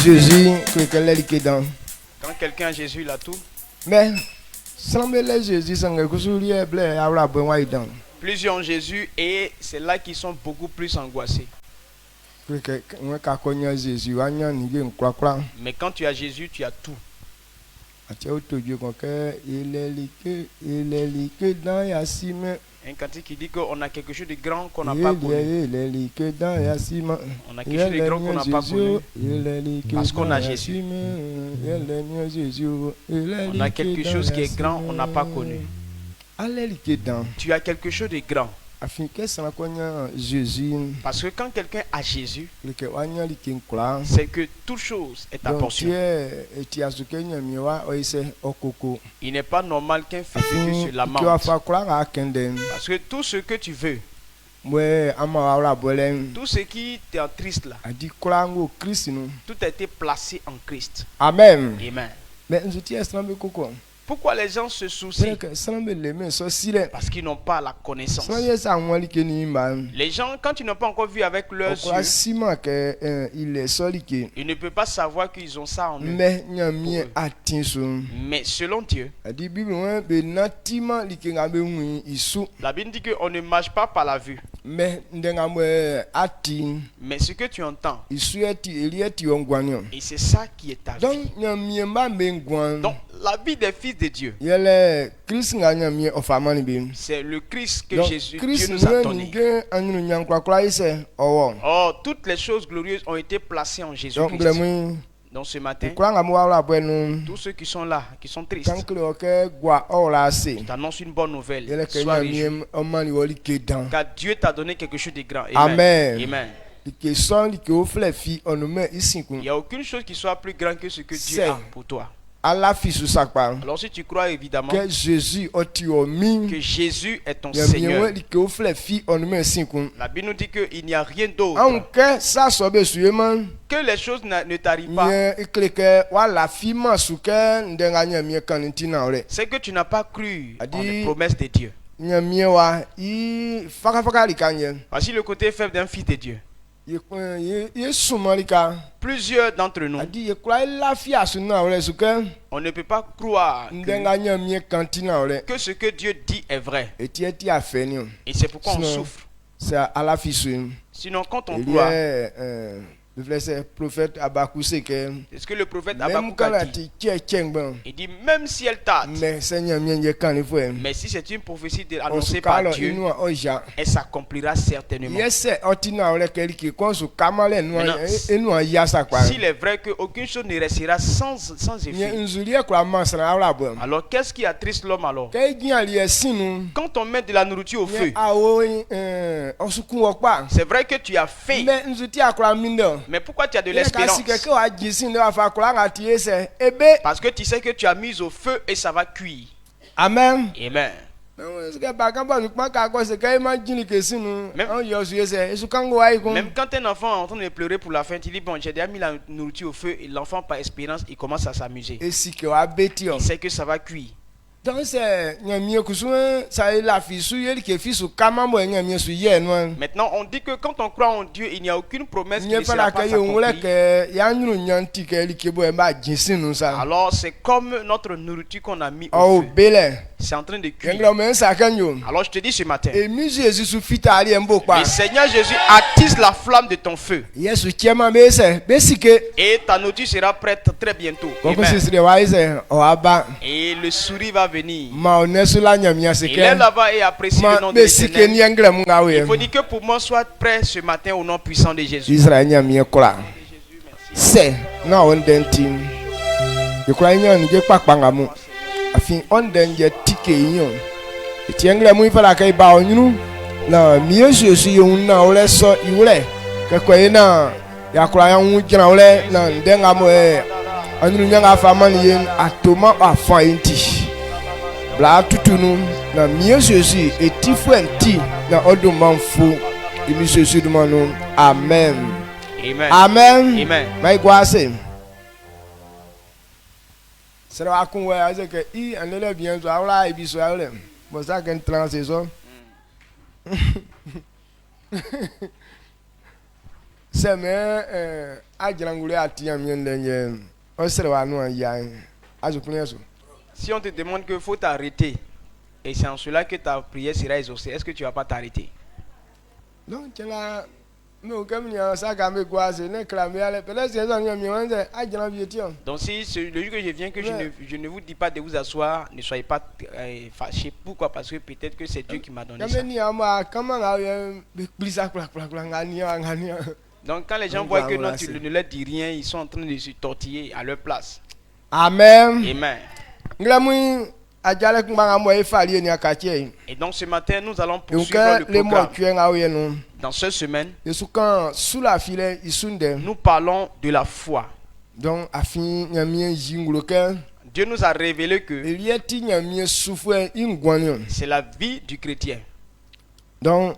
Jésus, que dans. Quand quelqu'un a Jésus, il a tout. Mais, sans le Jésus, sans que plusieurs ont Jésus et c'est là qu'ils sont beaucoup plus angoissés. Mais quand tu as Jésus, tu as tout. Un cantique qui dit qu'on a quelque chose de grand qu'on n'a pas connu. On a quelque chose de grand qu'on n'a pas connu. Parce qu'on a Jésus. On a quelque chose qui est grand, on n'a pas connu. Tu as quelque chose de grand. Parce que quand quelqu'un a Jésus, c'est que toute chose est ta portion. Il n'est pas normal qu'un fétu se lamente. Parce que tout ce que tu veux, tout ce qui t'entriste là, tout a été placé en Christ. Amen. Amen. Mais pourquoi les gens se soucient? Parce qu'ils n'ont pas la connaissance. Les gens, quand ils n'ont pas encore vu avec leurs yeux, ils ne peuvent pas savoir qu'ils ont ça en eux. Mais selon Dieu, la Bible dit qu'on ne marche pas par la vue. Mais ce que tu entends, et c'est ça qui est ta vie. Donc la vie des fils de Dieu, c'est le Christ que Dieu nous a donné. Oh, toutes les choses glorieuses ont été placées en Jésus-Christ. Donc ce matin, tous ceux qui sont là, qui sont tristes, je t'annonce une bonne nouvelle. Sois réjoui. Car Dieu t'a donné quelque chose de grand. Amen. Amen. Il n'y a aucune chose qui soit plus grande que ce que Dieu a pour toi. Alors si tu crois évidemment que Jésus est ton Seigneur, la Bible nous dit qu'il n'y a rien d'autre, que les choses ne t'arrivent pas. C'est que tu n'as pas cru en les promesses de Dieu. Voici le côté faible d'un fils de Dieu. Plusieurs d'entre nous, on ne peut pas croire que ce que Dieu dit est vrai. Et c'est pourquoi on souffre. Sinon, quand on croit, est-ce que le prophète Habakkuk a dit? Il dit même si elle tarde, mais si c'est une prophétie annoncée par Dieu, elle s'accomplira certainement. Maintenant, s'il est vrai qu'aucune chose ne restera sans effet, alors qu'est-ce qui attriste l'homme alors? Quand on met de la nourriture au feu, c'est vrai que tu as faim, mais pourquoi tu as de l'espérance? Parce que tu sais que tu as mis au feu et ça va cuire. Amen. Amen. Même quand un enfant est en train de pleurer pour la faim, tu dis bon, j'ai déjà mis la nourriture au feu et l'enfant par espérance il commence à s'amuser. Il sait que ça va cuire. Maintenant, on dit que quand on croit en Dieu, il n'y a aucune promesse qui ne sera pas accomplie. Alors, c'est comme notre nourriture qu'on a mis au feu. C'est en train de cuire. Alors, je te dis ce matin, le Seigneur Jésus attise la flamme de ton feu. Et ta nourriture sera prête très bientôt. Amen. Et le sourire va venir. Il est là-bas et apprécie le nom de l'Éternel. Il faut dire que pour moi soit prêt ce matin au nom puissant de Jésus. C'est non on denti. Je crois que afin on denje tike yin. Etiengle mu ifala kai ba onyunu na miye Jésus yun na ole so iwure. Kekwe na ya kura ya wu gina ole na ndenga mo anu nyanga fama ni yen atoma afa enti. Bla tutunu na miye Jésus etifu enti na odumanfo imi Jésus dumanu. Amen. Amen. Amen. Amen. My gwase. C'est à qu'on voit que il en est bien so ala ibi so ala. Bon ça qu'un trans c'est ça. c'est mais ajangule atia miendenye on se va nous ya si on te demande que faut t'arrêter et c'est en cela que ta prière sera exaucée, est-ce que tu vas pas t'arrêter? Non, tu là non comme il ça gamé quoi c'est ne clamer aller peut-être c'est ça mi wande ajana vietio. Donc si le jour que je viens que je ne vous dis pas de vous asseoir, ne soyez pas fâchés. Pourquoi? Parce que peut-être que c'est Dieu qui m'a donné ça. Donc quand les gens voient que non, tu ne leur dis rien, ils sont en train de se tortiller à leur place. Amen. Amen. Et donc ce matin, nous allons poursuivre le programme. Dans cette semaine, nous parlons de la foi. Donc, Dieu nous a révélé que c'est la vie du chrétien. Donc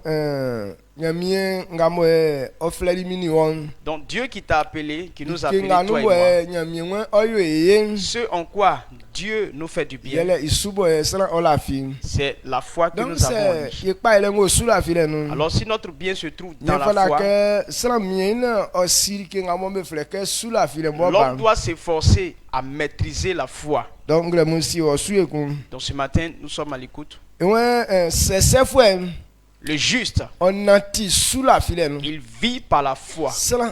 Dieu qui t'a appelé, qui nous a appelé toi et moi, ce en quoi Dieu nous fait du bien, c'est la foi que nous avons. Alors si notre bien se trouve dans la foi, l'homme doit s'efforcer à maîtriser la foi. Donc ce matin, nous sommes à l'écoute. Le juste, il vit par la foi. Celui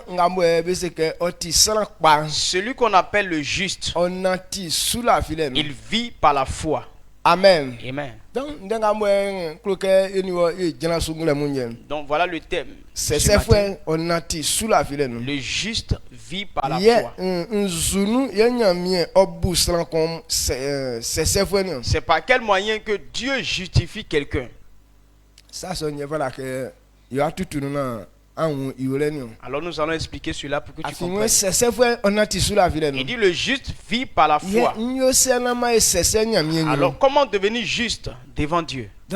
qu'on appelle le juste, il vit par la foi. Amen. Amen. Donc voilà le thème. Le juste vit par la foi. C'est par quel moyen que Dieu justifie quelqu'un? Alors nous allons expliquer cela pour que tu comprennes. Il dit le juste vit par la foi. Alors comment devenir juste devant Dieu? Si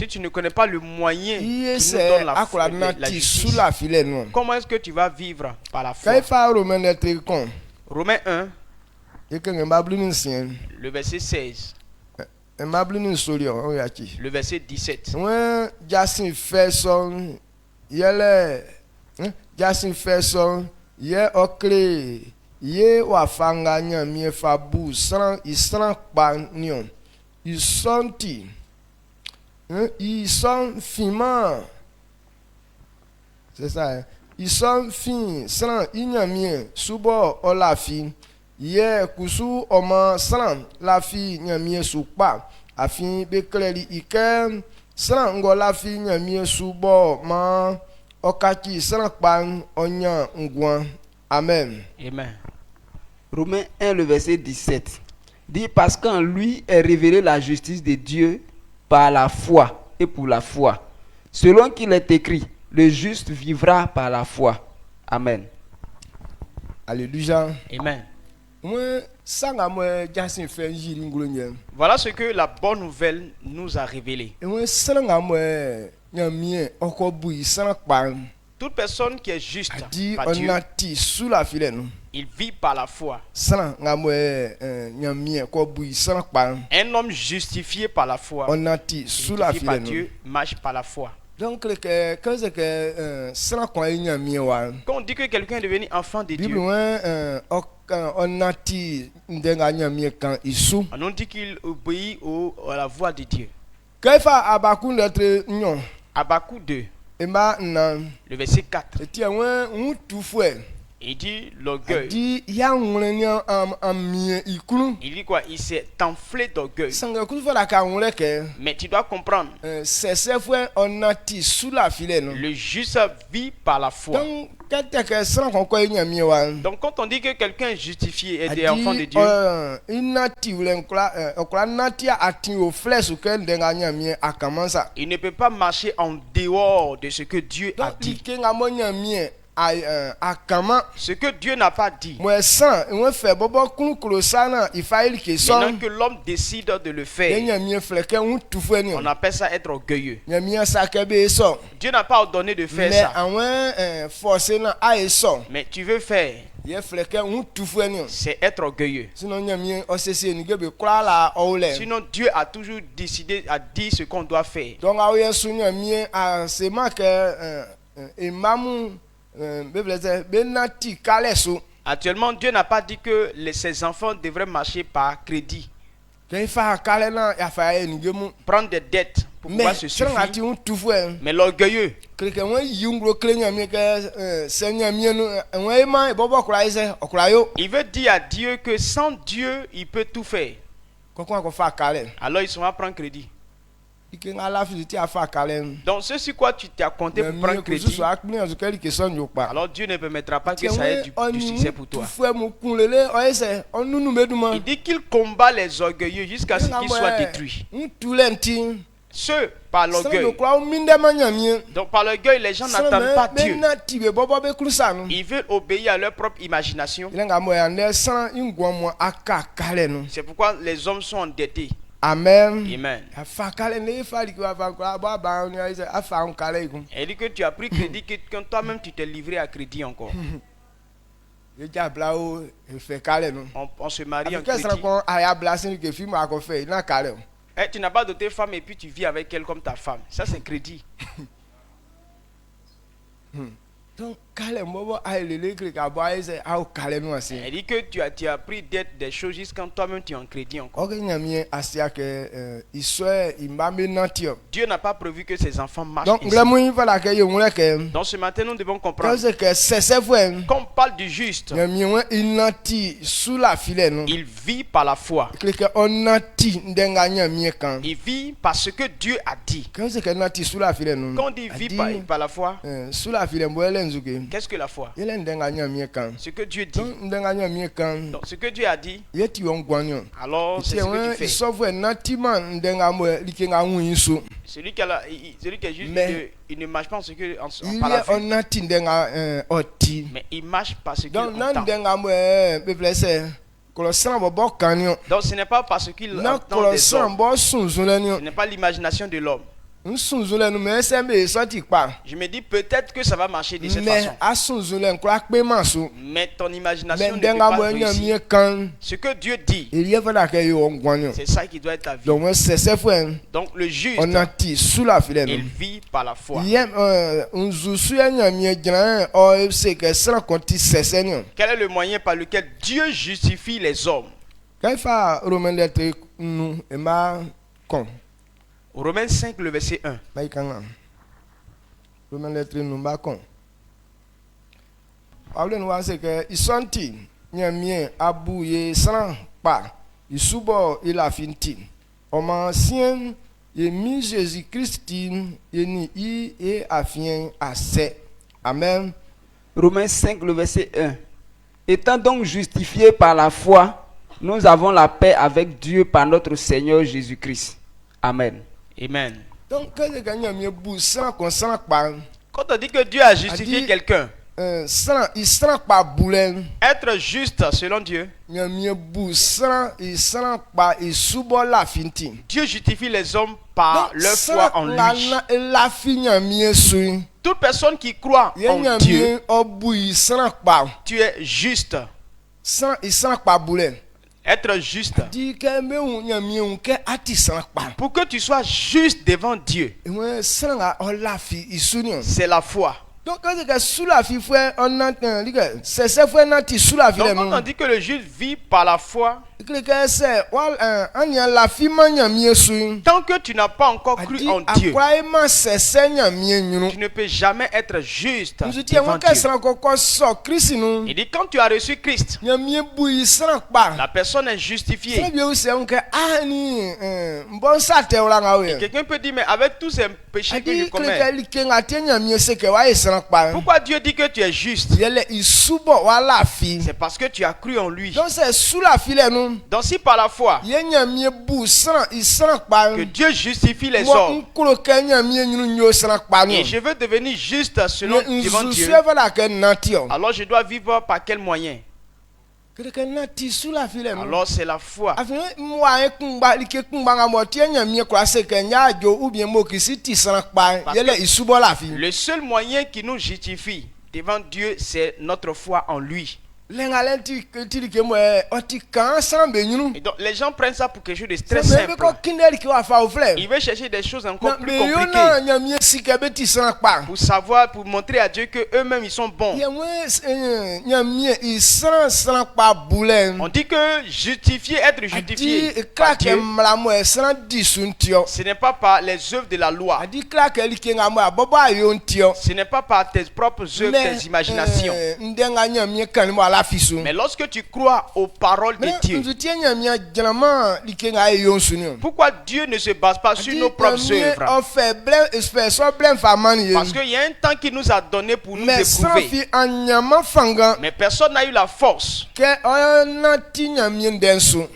tu ne connais pas le moyen qui nous donne la justice, comment est-ce que tu vas vivre par la foi? Romains 1, le verset 16. Le verset 17. C'est ça. Ils sont fins, sans ignamien, subo la fille. Hier, kusu oma salam la fille nyamie soupa afin bekleli ikem salam ngo la fille nyamie subo ma okaki salam pan onya ngwan. Amen. Amen. Romains 1 le verset 17 dit parce qu'en lui est révélée la justice de Dieu par la foi et pour la foi, selon qu'il est écrit, le juste vivra par la foi. Amen. Alléluia. Amen. Voilà ce que la bonne nouvelle nous a révélé. Toute personne qui est juste par Dieu, il vit par la foi. Un homme justifié par la foi, justifié par Dieu, marche par la foi. Donc, quand on dit que quelqu'un est devenu enfant de Dieu, on dit qu'il obéit à la voix de Dieu. Habakkuk 2, le verset 4. Il dit l'orgueil. Il dit quoi? Il s'est enflé d'orgueil. Mais tu dois comprendre. Le juste vit par la foi. Donc quand on dit que quelqu'un est justifié et est enfant de Dieu, il ne peut pas marcher en dehors de ce que Dieu a dit. Ce que Dieu n'a pas dit, maintenant que l'homme décide de le faire, on appelle ça être orgueilleux. Dieu n'a pas ordonné de faire ça, mais tu veux faire. c'est être orgueilleux. Sinon Dieu a toujours décidé, a dit ce qu'on doit faire. Actuellement, Dieu n'a pas dit que ses enfants devraient marcher par crédit, prendre des dettes pour pouvoir se suffire. Mais l'orgueilleux, il veut dire à Dieu que sans Dieu, il peut tout faire. Alors ils sont à prendre crédit. Donc ce sur quoi tu t'es compté pour prendre crédit, alors Dieu ne permettra pas que ça ait du succès pour toi. Il dit qu'il combat les orgueilleux jusqu'à ce qu'ils soient détruits. Ceux par l'orgueil. Donc par l'orgueil, les gens n'attendent pas Dieu. Ils veulent obéir à leur propre imagination. C'est pourquoi les hommes sont endettés. Amen. Amen. Elle dit que tu as pris crédit, que toi-même tu t'es livré à crédit encore. On se marie en crédit. Et tu n'as pas d'autre femme et puis tu vis avec elle comme ta femme. Ça c'est crédit. Donc, elle dit que tu as pris dette des choses jusqu'à toi-même tu es en crédit encore. Dieu n'a pas prévu que ses enfants marchent ici. Donc ce matin nous devons comprendre. Quand on parle du juste, il vit par la foi. Il vit par ce que Dieu a dit. Quand on dit vit par la foi, qu'est-ce que la foi? Ce que Dieu dit. Donc ce que Dieu a dit, alors c'est ce que tu fais. Celui qui est juste, il ne marche pas en ce que par la foi, mais il marche parce qu'il entend. Donc ce n'est pas parce qu'il entend des hommes. Ce n'est pas l'imagination de l'homme. Je me dis peut-être que ça va marcher de cette façon. Mais ton imagination ne peut pas réussir. Ce que Dieu dit, c'est ça qui doit être ta vie. Donc le juste, il vit par la foi. Quel est le moyen par lequel Dieu justifie les hommes? Romains 5, le verset 1. Amen. Romains 5, le verset 1. Étant donc justifiés par la foi, nous avons la paix avec Dieu par notre Seigneur Jésus-Christ. Amen. Amen. Donc, quand on dit que Dieu a justifié quelqu'un, être juste selon Dieu, Dieu justifie les hommes par leur foi en lui. Toute personne qui croit en Dieu, tu es juste. Être juste. Pour que tu sois juste devant Dieu, c'est la foi. Donc quand on dit que le juste vit par la foi, tant que tu n'as pas encore cru en Dieu, tu ne peux jamais être juste devant Dieu. Il dit quand tu as reçu Christ, la personne est justifiée. Et quelqu'un peut dire, mais avec tous ces péchés que je commets, pourquoi Dieu dit que tu es juste? C'est parce que tu as cru en lui. Donc si par la foi que Dieu justifie les hommes, et je veux devenir juste selon devant Dieu, alors je dois vivre par quel moyen? Alors c'est la foi. Le seul moyen qui nous justifie devant Dieu, c'est notre foi en lui. Et donc les gens prennent ça pour quelque chose de très simple. Ils veulent chercher des choses encore plus compliquées pour savoir, pour montrer à Dieu que eux-mêmes ils sont bons. On dit que justifier, être justifié par Dieu, ce n'est pas par les œuvres de la loi. Ce n'est pas par tes propres œuvres, tes imaginations. Mais lorsque tu crois aux paroles de Dieu, pourquoi Dieu ne se base pas sur nos propres œuvres? Parce qu'il y a un temps qu'il nous a donné pour nous éprouver. Mais personne n'a eu la force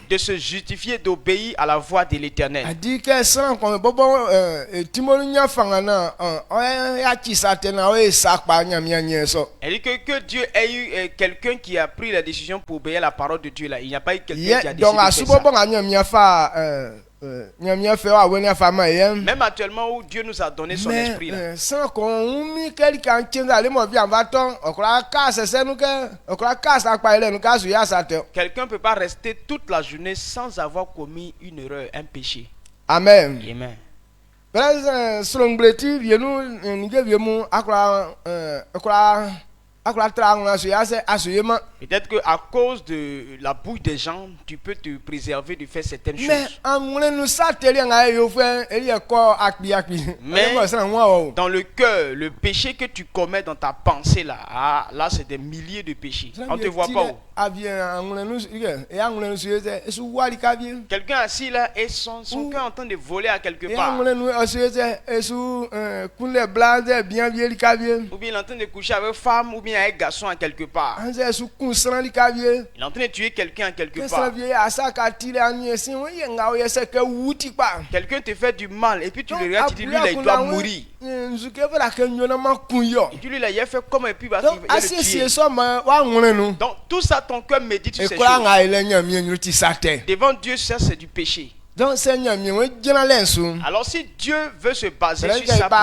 de se justifier, d'obéir à la voix de l'Éternel. Elle dit que Dieu ait eu quelqu'un qui a pris la décision pour obéir à la parole de Dieu là. Il n'y a pas eu quelqu'un qui a décidé de faire ça. Même actuellement où Dieu nous a donné son esprit là. Quelqu'un ne peut pas rester toute la journée sans avoir commis une erreur, un péché. Amen. Amen. Peut-être qu'à cause de la bouche des gens, tu peux te préserver de faire certaines choses. Mais dans le cœur, le péché que tu commets dans ta pensée là, là c'est des milliers de péchés. On ne te voit pas où. Quelqu'un assis là et son cœur est en train de voler à quelque part. Ou bien il est en train de coucher avec femme ou bien avec garçon à quelque part. Il est en train de tuer quelqu'un à quelque part. Quelqu'un te fait du mal et puis tu le regardes, tu dis lui là il doit mourir. Et tu lui là il a fait comme et puis il va le tuer. Donc tout ça ton cœur médite sur ces choses. Devant Dieu ça c'est du péché. Alors si Dieu veut se baser sur ça pour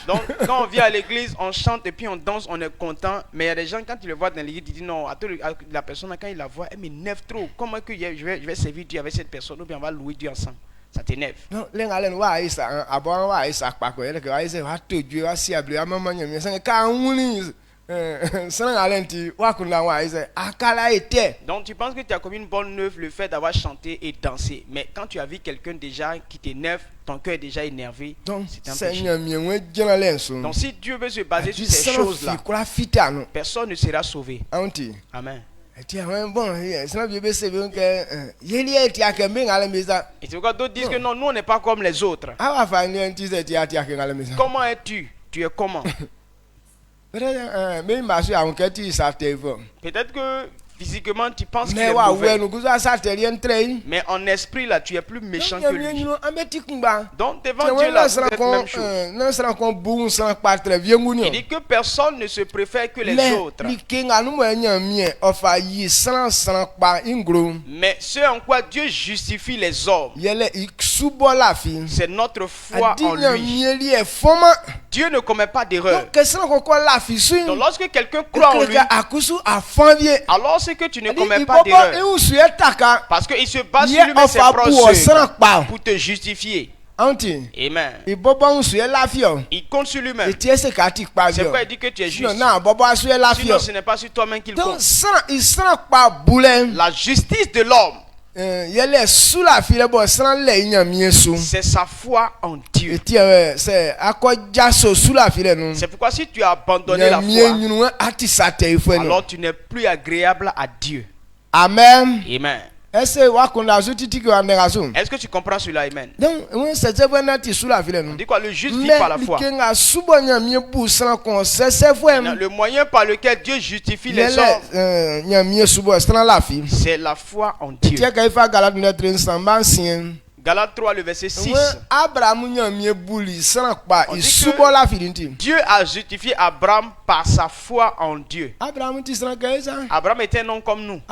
donc quand on vient à l'église, on chante et puis on danse, on est content. Mais il y a des gens quand ils le voient dans l'église, ils disent non, la personne quand il la voit, elle m'énerve trop. Comment que je vais servir Dieu avec cette personne ou bien on va louer Dieu ensemble? Ça t'énerve. Donc tu penses que tu as commis une bonne œuvre le fait d'avoir chanté et dansé. Mais quand tu as vu quelqu'un déjà qui t'énerve, ton cœur est déjà énervé. C'est un péché. Donc si Dieu veut se baser sur ces choses-là, personne ne sera sauvé. Amen. Et c'est pourquoi d'autres disent que non, nous on n'est pas comme les autres. Comment es-tu? Tu es comment? Peut-être que physiquement tu penses qu'il est mauvais. Mais en esprit là tu es plus méchant que lui. Donc devant Dieu là vous êtes la même chose. Il dit que personne ne se préfère que les autres. Mais ce en quoi Dieu justifie les hommes, c'est notre foi en lui. Dieu ne commet pas d'erreur. Donc lorsque quelqu'un croit en lui, alors c'est que tu ne commets pas d'erreur. Parce qu'il se base sur lui-même ses propres œuvres pour te justifier. Amen. Il compte sur lui-même. C'est pourquoi il dit que tu es juste. Sinon ce n'est pas sur toi-même qu'il compte. La justice de l'homme, c'est sa foi en Dieu. C'est pourquoi si tu as abandonné la foi, alors tu n'es plus agréable à Dieu. Amen. Amen. Est-ce que tu comprends cela? Amen. On dit quoi? Le juste vit par la foi. Le moyen par lequel Dieu justifie les hommes, c'est la foi en Dieu. Galates 3, le verset 6. Dieu a justifié Abraham par sa foi en Dieu. Abraham était un homme comme nous.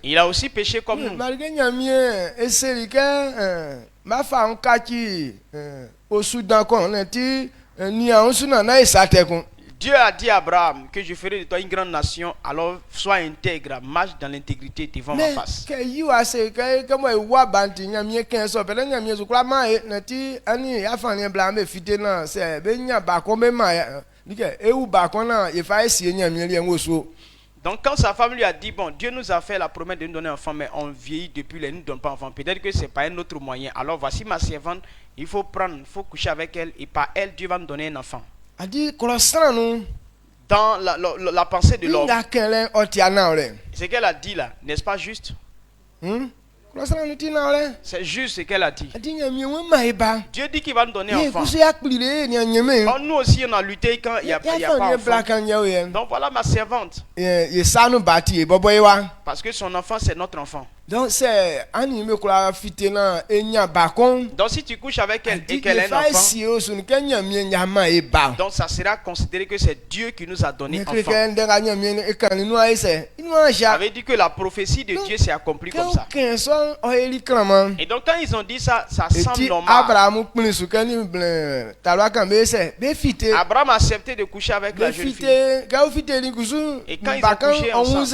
Il a aussi péché comme nous. Dieu a dit à Abraham que je ferai de toi une grande nation, alors sois intègre, marche dans l'intégrité devant ma face. Donc quand sa femme lui a dit, bon, Dieu nous a fait la promesse de nous donner un enfant, mais on vieillit depuis, il ne nous donne pas enfant. Peut-être que ce n'est pas un autre moyen. Alors voici ma servante, il faut coucher avec elle, et par elle, Dieu va me donner un enfant. Dans la pensée de l'homme, ce qu'elle a dit là, n'est-ce pas juste? C'est juste ce qu'elle a dit. Dieu dit qu'il va nous donner un enfant. Nous aussi on a lutté quand il n'y a pas d'enfant. Donc voilà ma servante. Parce que son enfant c'est notre enfant. Donc si tu couches avec elle et qu'elle est un enfant, donc ça sera considéré que c'est Dieu qui nous a donné enfant. Ça veut dire que la prophétie de Dieu s'est accomplie comme ça. Et donc quand ils ont dit ça, ça semble normal. Abraham a accepté de coucher avec la jeune fille. Et quand ils ont couché ensemble,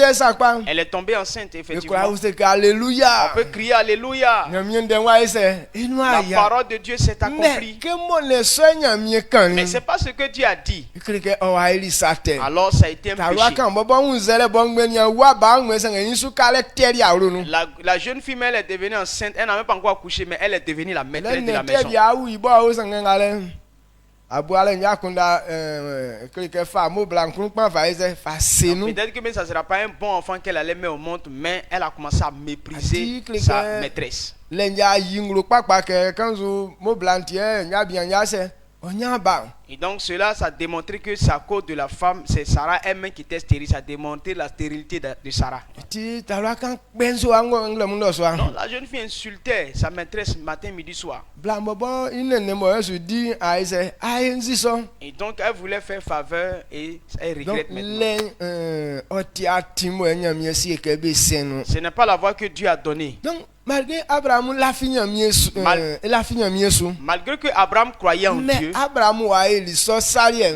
elle est tombée enceinte effectivement. Alléluia. On peut crier Alléluia. La parole de Dieu s'est accomplie. Mais c'est pas ce que Dieu a dit. Alors ça a été un péché. La jeune fille, elle est devenue enceinte. Elle n'a même pas encore accouché, mais elle est devenue la maîtresse de la maison. Peut-être que même ça ne sera pas un bon enfant qu'elle allait mettre au monde, mais elle a commencé à mépriser sa maîtresse. Et donc cela, ça a démontré que c'est à cause de la femme, c'est Sarah elle-même qui était stérile. Ça a démontré la stérilité de Sarah. Non, la jeune fille insultait sa maîtresse matin, midi, soir. Et donc elle voulait faire faveur et elle regrette maintenant. Ce n'est pas la voie que Dieu a donnée. Malgré Abraham malgré que Abraham croyait en Dieu,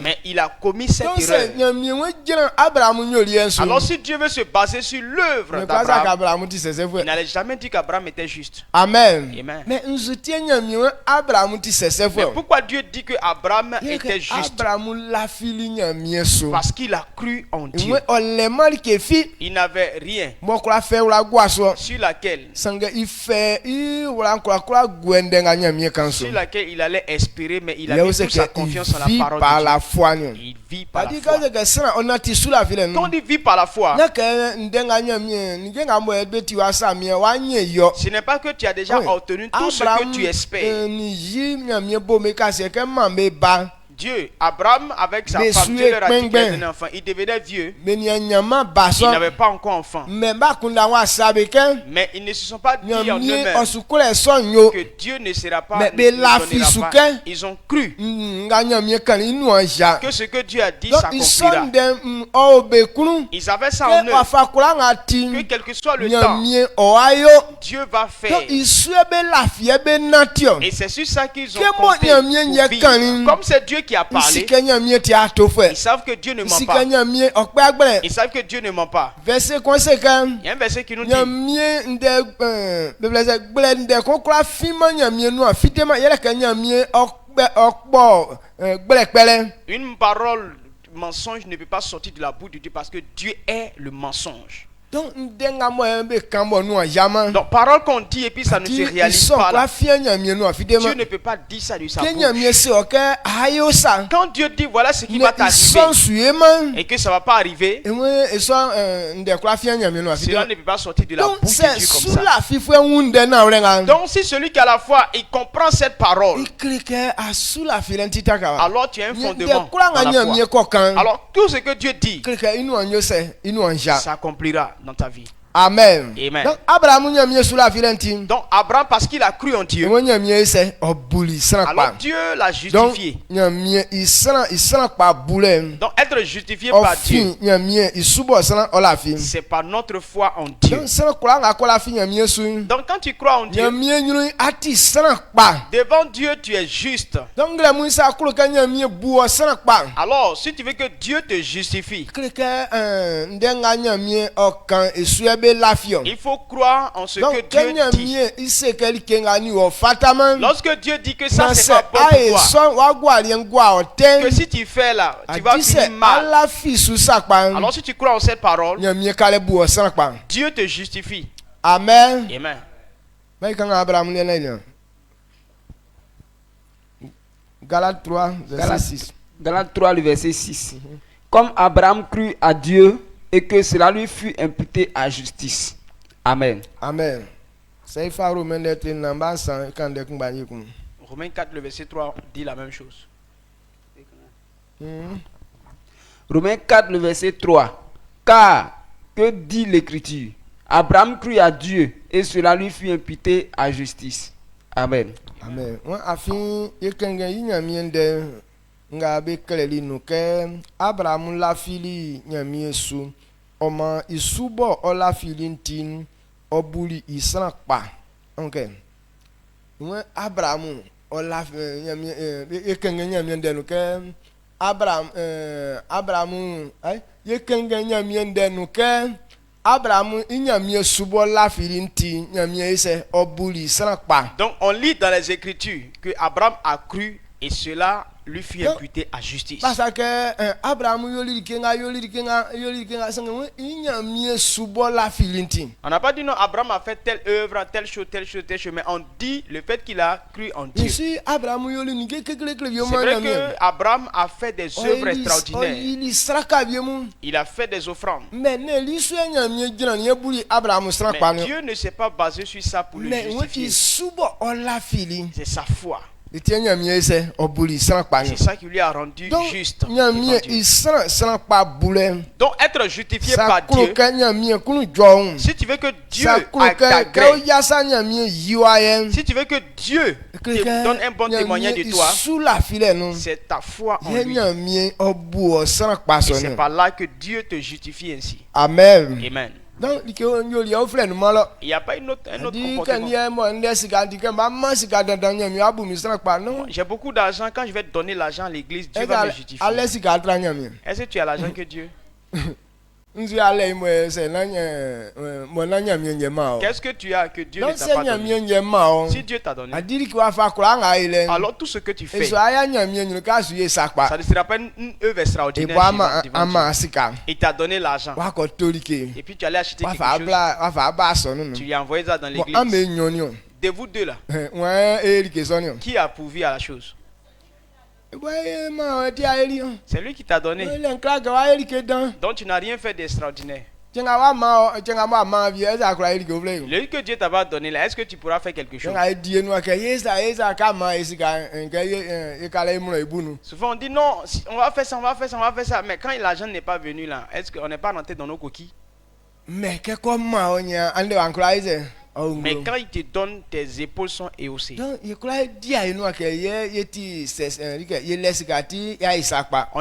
mais il a commis cette erreur. Alors si Dieu veut se baser sur l'œuvre d'Abraham, il n'allait jamais dire qu'Abraham était juste. Amen. Amen. Mais pourquoi Dieu dit que Abraham était juste? Parce qu'il a cru en Dieu. Il n'avait rien sur laquelle sur laquelle il allait espérer, mais il a mis toute sa confiance en la parole de Dieu. Il vit par la foi. Quand on dit vit par la foi, ce n'est pas que tu as déjà obtenu tout ce que tu espères. Dieu, Abraham avec sa femme, Dieu leur a dit qu'il allait donner un enfant. Il devenait vieux. Il n'avait pas encore enfant. Mais ils ne se sont pas dit en eux-mêmes que Dieu ne sera pas, ne donnera pas. Ils ont cru que ce que Dieu a dit s'accomplira. Ils avaient ça en eux, que quel que soit le temps, Dieu va faire. Et c'est sur ça qu'ils ont compté pour vivre. Comme c'est Dieu qui a parlé, ils savent que Dieu ne ment pas. Ils savent que Dieu ne ment pas. Il y a un verset qui nous dit, une parole mensonge ne peut pas sortir de la bouche de Dieu parce que Dieu est le mensonge. Donc parole qu'on dit et puis ça ne se réalise pas là. Dieu ne peut pas dire ça de sa bouche. Quand Dieu dit voilà ce qui va t'arriver et que ça ne va pas arriver, cela ne peut pas sortir de la bouche de Dieu comme ça. Donc si celui qui a la foi, il comprend cette parole, alors tu as un fondement dans la foi. Alors tout ce que Dieu dit s'accomplira dans ta vie. Amen. Amen. Donc Abraham nyam Yesu la filentim. Donc Abraham, parce qu'il a cru en Dieu, alors Dieu l'a justifié. Donc être justifié par Dieu, c'est par notre foi en Dieu. Donc quand tu crois en Dieu, devant Dieu tu es juste. Alors si tu veux que Dieu te justifie, il faut croire en ce que Dieu dit. Lorsque Dieu dit que ça c'est pas bon pour toi, que si tu fais là, tu vas finir mal. Alors si tu crois en cette parole, Dieu te justifie. Amen. Amen. Galates 3, verset 6. Galates 3, le verset 6. Comme Abraham crut à Dieu et que cela lui fut imputé à justice. Amen. Amen. Romains 4, le verset 3 dit la même chose. Romains 4, le verset 3. Car, que dit l'Écriture? Abraham crut à Dieu et cela lui fut imputé à justice. Amen. Amen. Abraham la fili nyamiesu oma isubo ola filintin obuli isran pa. Okay. Abraham ola nyamie ekenge nyamiende no ke Abraham ay yekenge nyamiende no ke Abraham inyamie subo la filintin nyamie ise obuli isran pa. Donc on lit dans les Écritures que Abraham a cru et cela lui fut imputé à justice. Parce que Abraham on n'a pas dit non, Abraham a fait telle œuvre, telle chose, mais on dit le fait qu'il a cru en Dieu. C'est vrai que Abraham a fait des œuvres extraordinaires. Il a fait des offrandes. Mais Dieu ne s'est pas basé sur ça pour le justifier. C'est sa foi. C'est ça qui lui a rendu juste. Donc être justifié par Dieu, si tu veux que Dieu t'agrée, si tu veux que Dieu te donne un bon témoignage de toi, c'est ta foi en lui. Et c'est par là que Dieu te justifie ainsi. Amen. Amen. Donc, il n'y a pas un autre comportement. J'ai beaucoup d'argent, quand je vais te donner l'argent à l'église, Dieu va me justifier. Est-ce que tu as l'argent que Dieu? Qu'est-ce que tu as que Dieu ne t'a pas donné? Si Dieu t'a donné, alors tout ce que tu fais, ça ne sera pas une œuvre extraordinaire. Il t'a donné l'argent et puis tu allais acheter quelque chose, tu lui as envoyé ça dans l'église. De vous deux là, qui a pourvu à la chose? C'est lui qui t'a donné. Donc tu n'as rien fait d'extraordinaire. Le que Dieu t'a pas donné là, est-ce que tu pourras faire quelque chose? Souvent on dit non, on va faire ça, mais quand l'argent n'est pas venu là, est-ce qu'on n'est pas rentré dans nos coquilles? Mais quand il te donne, tes épaules sont éhaussées. On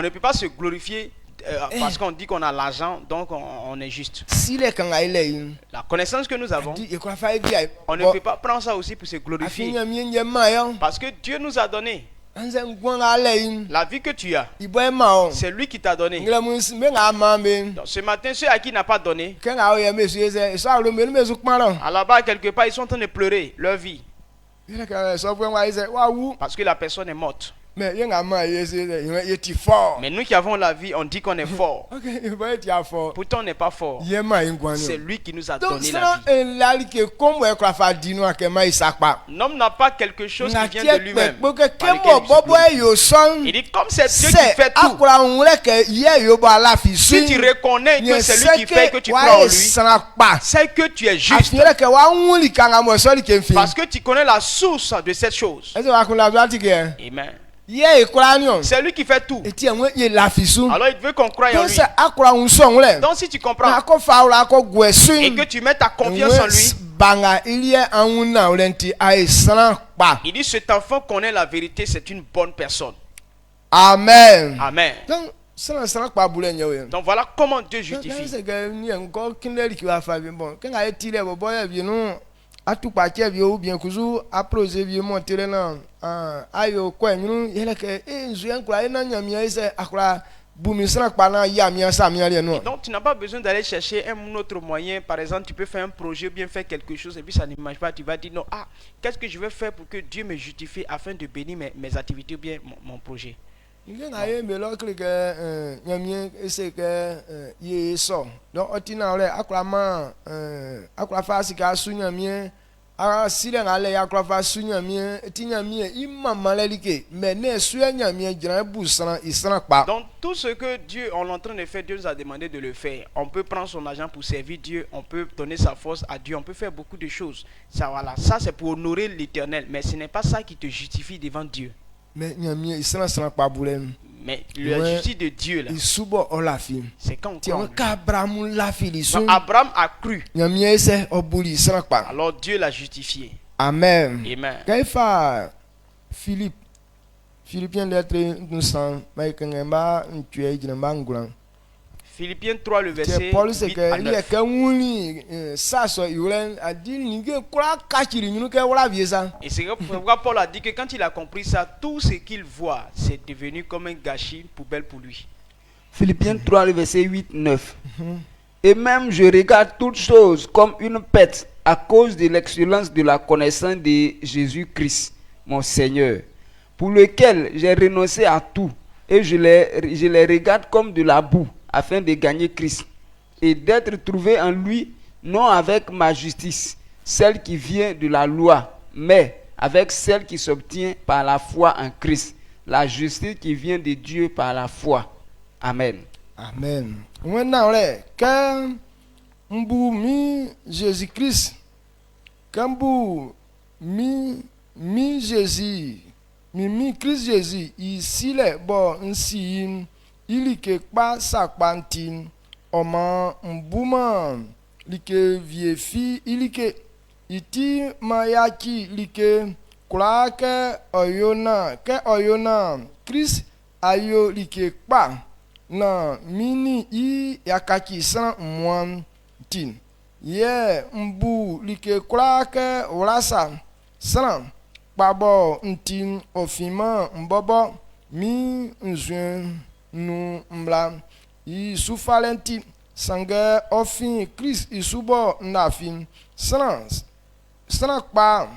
ne peut pas se glorifier parce qu'on dit qu'on a l'argent, donc on est juste. La connaissance que nous avons, on ne peut pas prendre ça aussi pour se glorifier. Parce que Dieu nous a donné. La vie que tu as, c'est lui qui t'a donné. Donc, ce matin, ceux à qui n'a pas donné, à là-bas quelque part ils sont en train de pleurer leur vie parce que la personne est morte. Mais nous qui avons la vie, on dit qu'on est fort. Pourtant on n'est pas fort. C'est lui qui nous a donné la vie. L'homme n'a pas quelque chose qui vient de lui-même. Il dit comme c'est Dieu qui fait tout. Si tu reconnais que c'est lui qui fait, que tu crois en lui, c'est que tu es juste. Parce que tu connais la source de cette chose. Amen. C'est lui qui fait tout. Alors il veut qu'on croie en lui. Donc si tu comprends et que tu mets ta confiance en lui, il dit cet enfant connaît la vérité, c'est une bonne personne. Amen. Amen. Donc voilà comment Dieu justifie. Donc tu n'as pas besoin d'aller chercher un autre moyen. Par exemple, tu peux faire un projet, bien faire quelque chose et puis ça ne marche pas. Tu vas dire non, qu'est-ce que je vais faire pour que Dieu me justifie afin de bénir mes activités ou bien mon projet. Donc tout ce que Dieu on est en train de faire, Dieu nous a demandé de le faire. On peut prendre son argent pour servir Dieu, on peut donner sa force à Dieu, on peut faire beaucoup de choses. Ça voilà, ça c'est pour honorer l'Éternel, mais ce n'est pas ça qui te justifie devant Dieu. Mais la justice de Dieu là, c'est quand on croit. Abraham a cru. Alors Dieu l'a justifié. Amen. Amen. Philippiens 3 le verset 8 à 9. Et c'est pourquoi Paul a dit que quand il a compris ça, tout ce qu'il voit, c'est devenu comme un gâchis, poubelle pour lui. Philippiens 3 le verset 8-9. Et même je regarde toutes choses comme une perte à cause de l'excellence de la connaissance de Jésus-Christ, mon Seigneur, pour lequel j'ai renoncé à tout et je les regarde comme de la boue, afin de gagner Christ et d'être trouvé en lui, non avec ma justice, celle qui vient de la loi, mais avec celle qui s'obtient par la foi en Christ, la justice qui vient de Dieu par la foi. Amen. Amen. Maintenant, quand on mi Jésus-Christ, quand on mi Jésus, mi Christ Jésus, ici les bon ainsi. Ilike kpa sakpantin oma mbuma like viefi ilike iti mayaki like kula ke oyona Chris ayo like kpa na mini I yakaki san mwan tin ye mbu like kula ke orasa san kpabo ntin ofima mbobo mi nzuen nu mbla isufalenti sange ofin Christ isubo ndafin sana kpa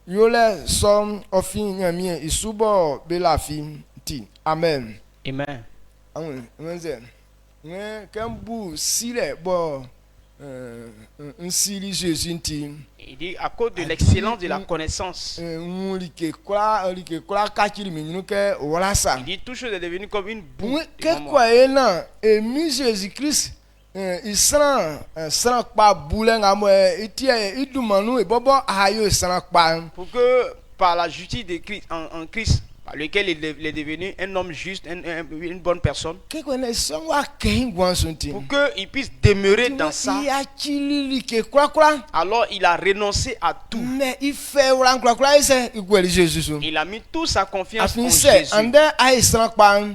yole som ofin nyamie isubo belafin ti. Amen. Amen. Amen. Ne kambu sile bo nsili Jésus ti. Il dit à cause de l'excellence de la connaissance. Il dit tout chose est devenu comme une boue. Jésus-Christ il sera pas boulen à moi et pour que par la justice de Christ en Christ par lequel il est devenu un homme juste, une bonne personne, pour qu'il puisse demeurer dans ça, alors il a renoncé à tout. Il a mis toute sa confiance en Jésus.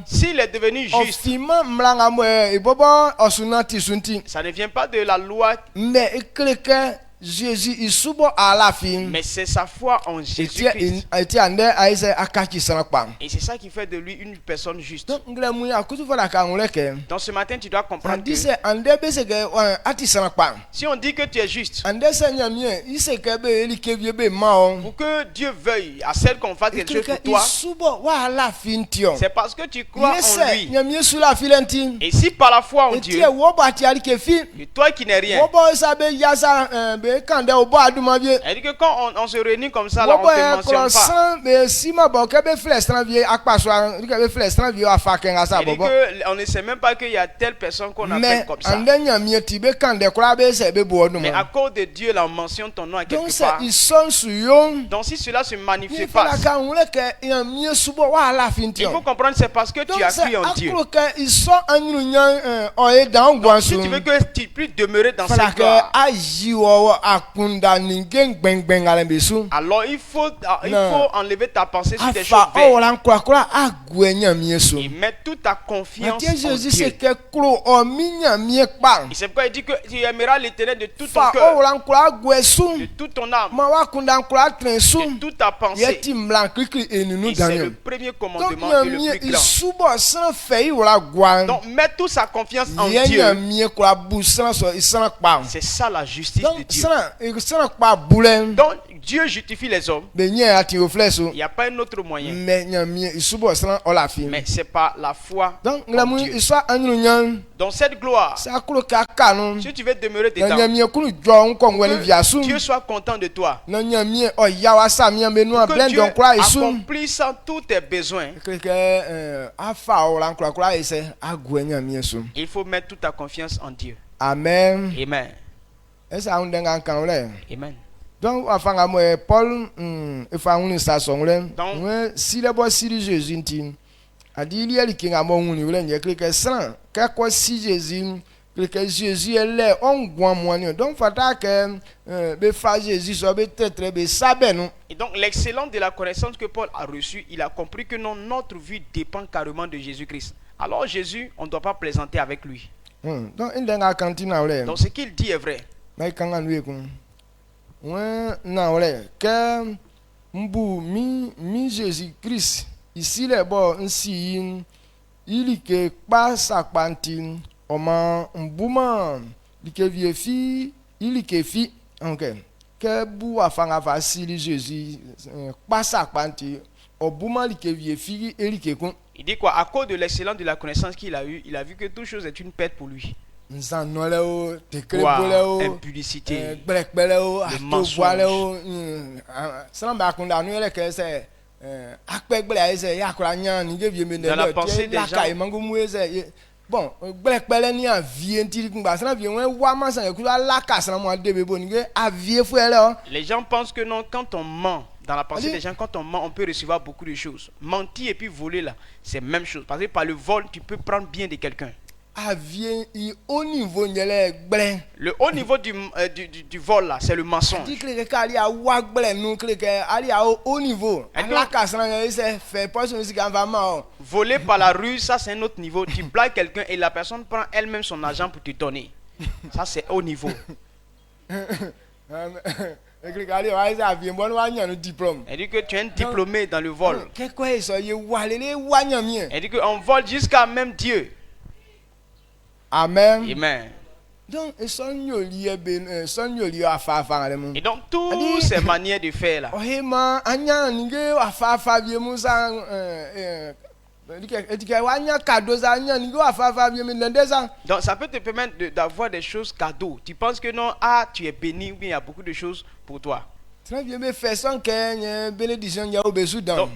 S'il est devenu juste, ça ne vient pas de la loi, Jésus il subo à la fin. Mais c'est sa foi en Jésus-Christ. Et c'est ça qui fait de lui une personne juste. Donc ce matin tu dois comprendre que si on dit que tu es juste, pour que Dieu veuille à celle qu'on fasse quelque chose pour toi, c'est parce que tu crois en lui. Et si par la foi en Dieu, et toi qui n'es rien, Elle dit que quand on se réunit comme ça, là, on ne te mentionne pas. Elle dit qu'on ne sait même pas qu'il y a telle personne qu'on appelle comme ça. Mais à cause de Dieu, là, on mentionne ton nom à quelque part. Donc si cela se manifeste pas, il faut comprendre c'est parce que tu as cru en Dieu. Donc, si tu veux que tu puisses demeurer dans cette gloire, alors il faut enlever ta pensée sur des choses vaines et mettre toute ta confiance en Dieu. Et c'est pourquoi il dit que tu aimeras l'Éternel de tout ton cœur, de toute ton âme, de toute ta pensée. Et c'est le premier commandement et le plus grand. Donc mets toute sa confiance en Dieu. C'est ça la justice de Dieu. Donc Dieu justifie les hommes. Il n'y a pas un autre moyen. Mais c'est par la foi en Dieu. Dans cette gloire, si tu veux demeurer dedans, que Dieu soit content de toi, que Dieu accomplisse tous tes besoins, il faut mettre toute ta confiance en Dieu. Amen. Amen. Amen. Donc, Paul, si les bois si Jésus a dit il y a qui a mon que ça, quoi si Jésus, que Jésus est là, on voit moins. Donc, faut que Jésus soit peut-être sabé. Et donc, l'excellence de la connaissance que Paul a reçue, il a compris que non, notre vie dépend carrément de Jésus-Christ. Alors, Jésus, on ne doit pas plaisanter avec lui. Donc, ce qu'il dit est vrai. Jésus-Christ ici les bon ici il que pas sa pantin oman mbuma like viefi il que fi OK que bu afanga facile Jésus pas sa pantin obuma like viefi il que kon. Il dit quoi? À cause de l'excellence de la connaissance qu'il a eu, il a vu que toute chose est une perte pour lui. Impudicité, le mensonge. Dans la pensée des gens, les gens pensent que non, quand on ment, dans la pensée des gens, quand on ment, on peut recevoir beaucoup de choses. Mentir et puis voler là, c'est la même chose. Parce que par le vol, tu peux prendre bien de quelqu'un. Le haut niveau du vol là, c'est le mensonge. Voler par la rue, ça c'est un autre niveau. Tu blagues quelqu'un et la personne prend elle-même son argent pour te donner. Ça c'est haut niveau. Elle dit que tu es un diplômé dans le vol. Elle dit qu'on vole jusqu'à même Dieu. Amen. Amen. Donc, et donc, toutes ces manières de faire là. Donc, ça peut te permettre d'avoir des choses cadeaux. Tu penses que non, tu es béni ou bien il y a beaucoup de choses pour toi. Donc,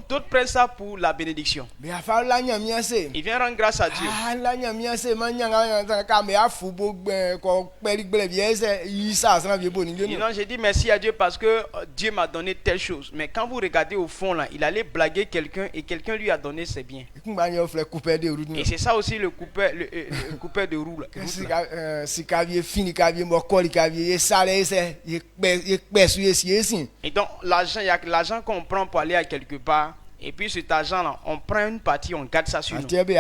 d'autres prennent ça pour la bénédiction. Il vient rendre grâce à Dieu. Non, j'ai dit merci à Dieu parce que Dieu m'a donné telle chose. Mais quand vous regardez au fond là, il allait blaguer quelqu'un et quelqu'un lui a donné ses biens. Et c'est ça aussi le coupeur de roue. Et donc l'argent, il y a l'argent qu'on prend pour aller à quelque part. Et puis cet argent-là, on prend une partie, on garde ça sur nous. Donc il y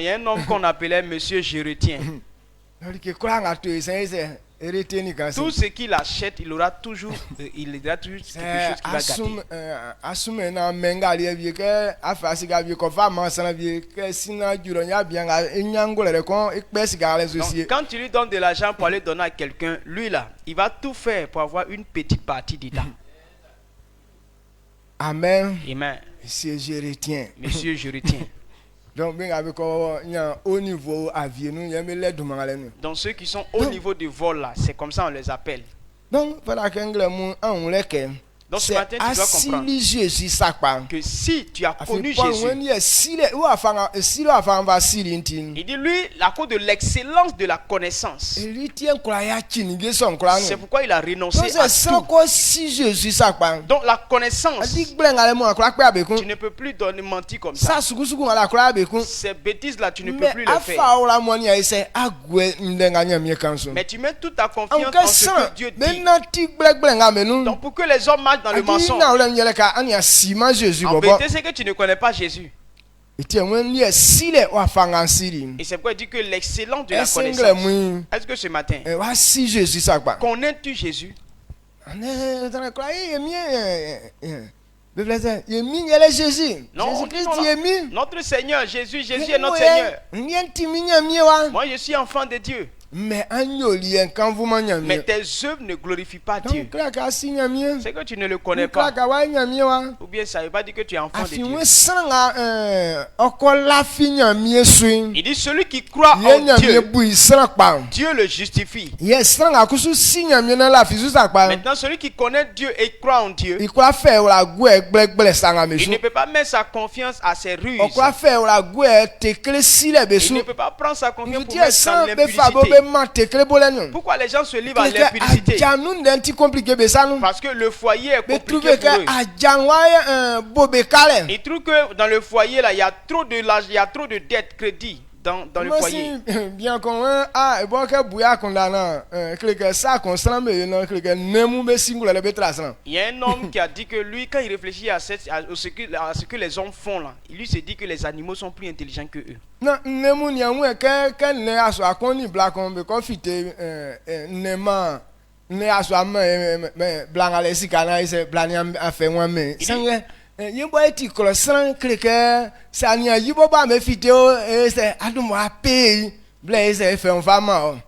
a un homme qu'on appelait Monsieur Géretien. Tout ce qu'il achète, il aura toujours quelque chose qui va gâter. Donc, quand tu lui donnes de l'argent pour aller donner à quelqu'un, lui là, il va tout faire pour avoir une petite partie dedans. Amen. Amen. Monsieur Géretien. Monsieur Géretien. Donc, au niveau avion, nous dans ceux qui sont au niveau du vol là, c'est comme ça on les appelle. Donc, voilà qu'un donc ce matin, tu dois comprendre que si tu as connu Jésus, il dit lui, à cause de l'excellence de la connaissance, c'est pourquoi il a renoncé à tout. Donc la connaissance, tu ne peux plus mentir comme ça. Ces bêtises là, tu ne peux plus les faire. Mais tu mets toute ta confiance en ce que Dieu dit. Donc pour que les hommes marchent dans le mensonge, en vérité c'est que tu ne connais pas Jésus. Et c'est pourquoi il dit que l'excellence de la connaissance. Est-ce que ce matin, connais-tu Jésus? Non, notre Seigneur, Jésus est notre Seigneur. Moi je suis enfant de Dieu. Mais tes œuvres ne glorifient pas Dieu. C'est que tu ne le connais pas. Ou bien ça ne veut pas dire que tu es enfant de Dieu. Il dit celui qui croit en Dieu, Dieu le justifie. Maintenant celui qui connaît Dieu et croit en Dieu, il ne peut pas mettre sa confiance à ses ruses. Il ne peut pas prendre sa confiance pour mettre dans l'impudicité. Pourquoi les gens se livrent à l'impudicité? Parce que le foyer est compliqué pour eux. Ils trouvent que dans le foyer là, il y a trop de l'argent, il y a trop de dettes, crédits dans le foyer. Il y a un homme qui a dit que lui, quand il réfléchit à ce que les hommes font là, il lui se dit que les animaux sont plus intelligents que eux.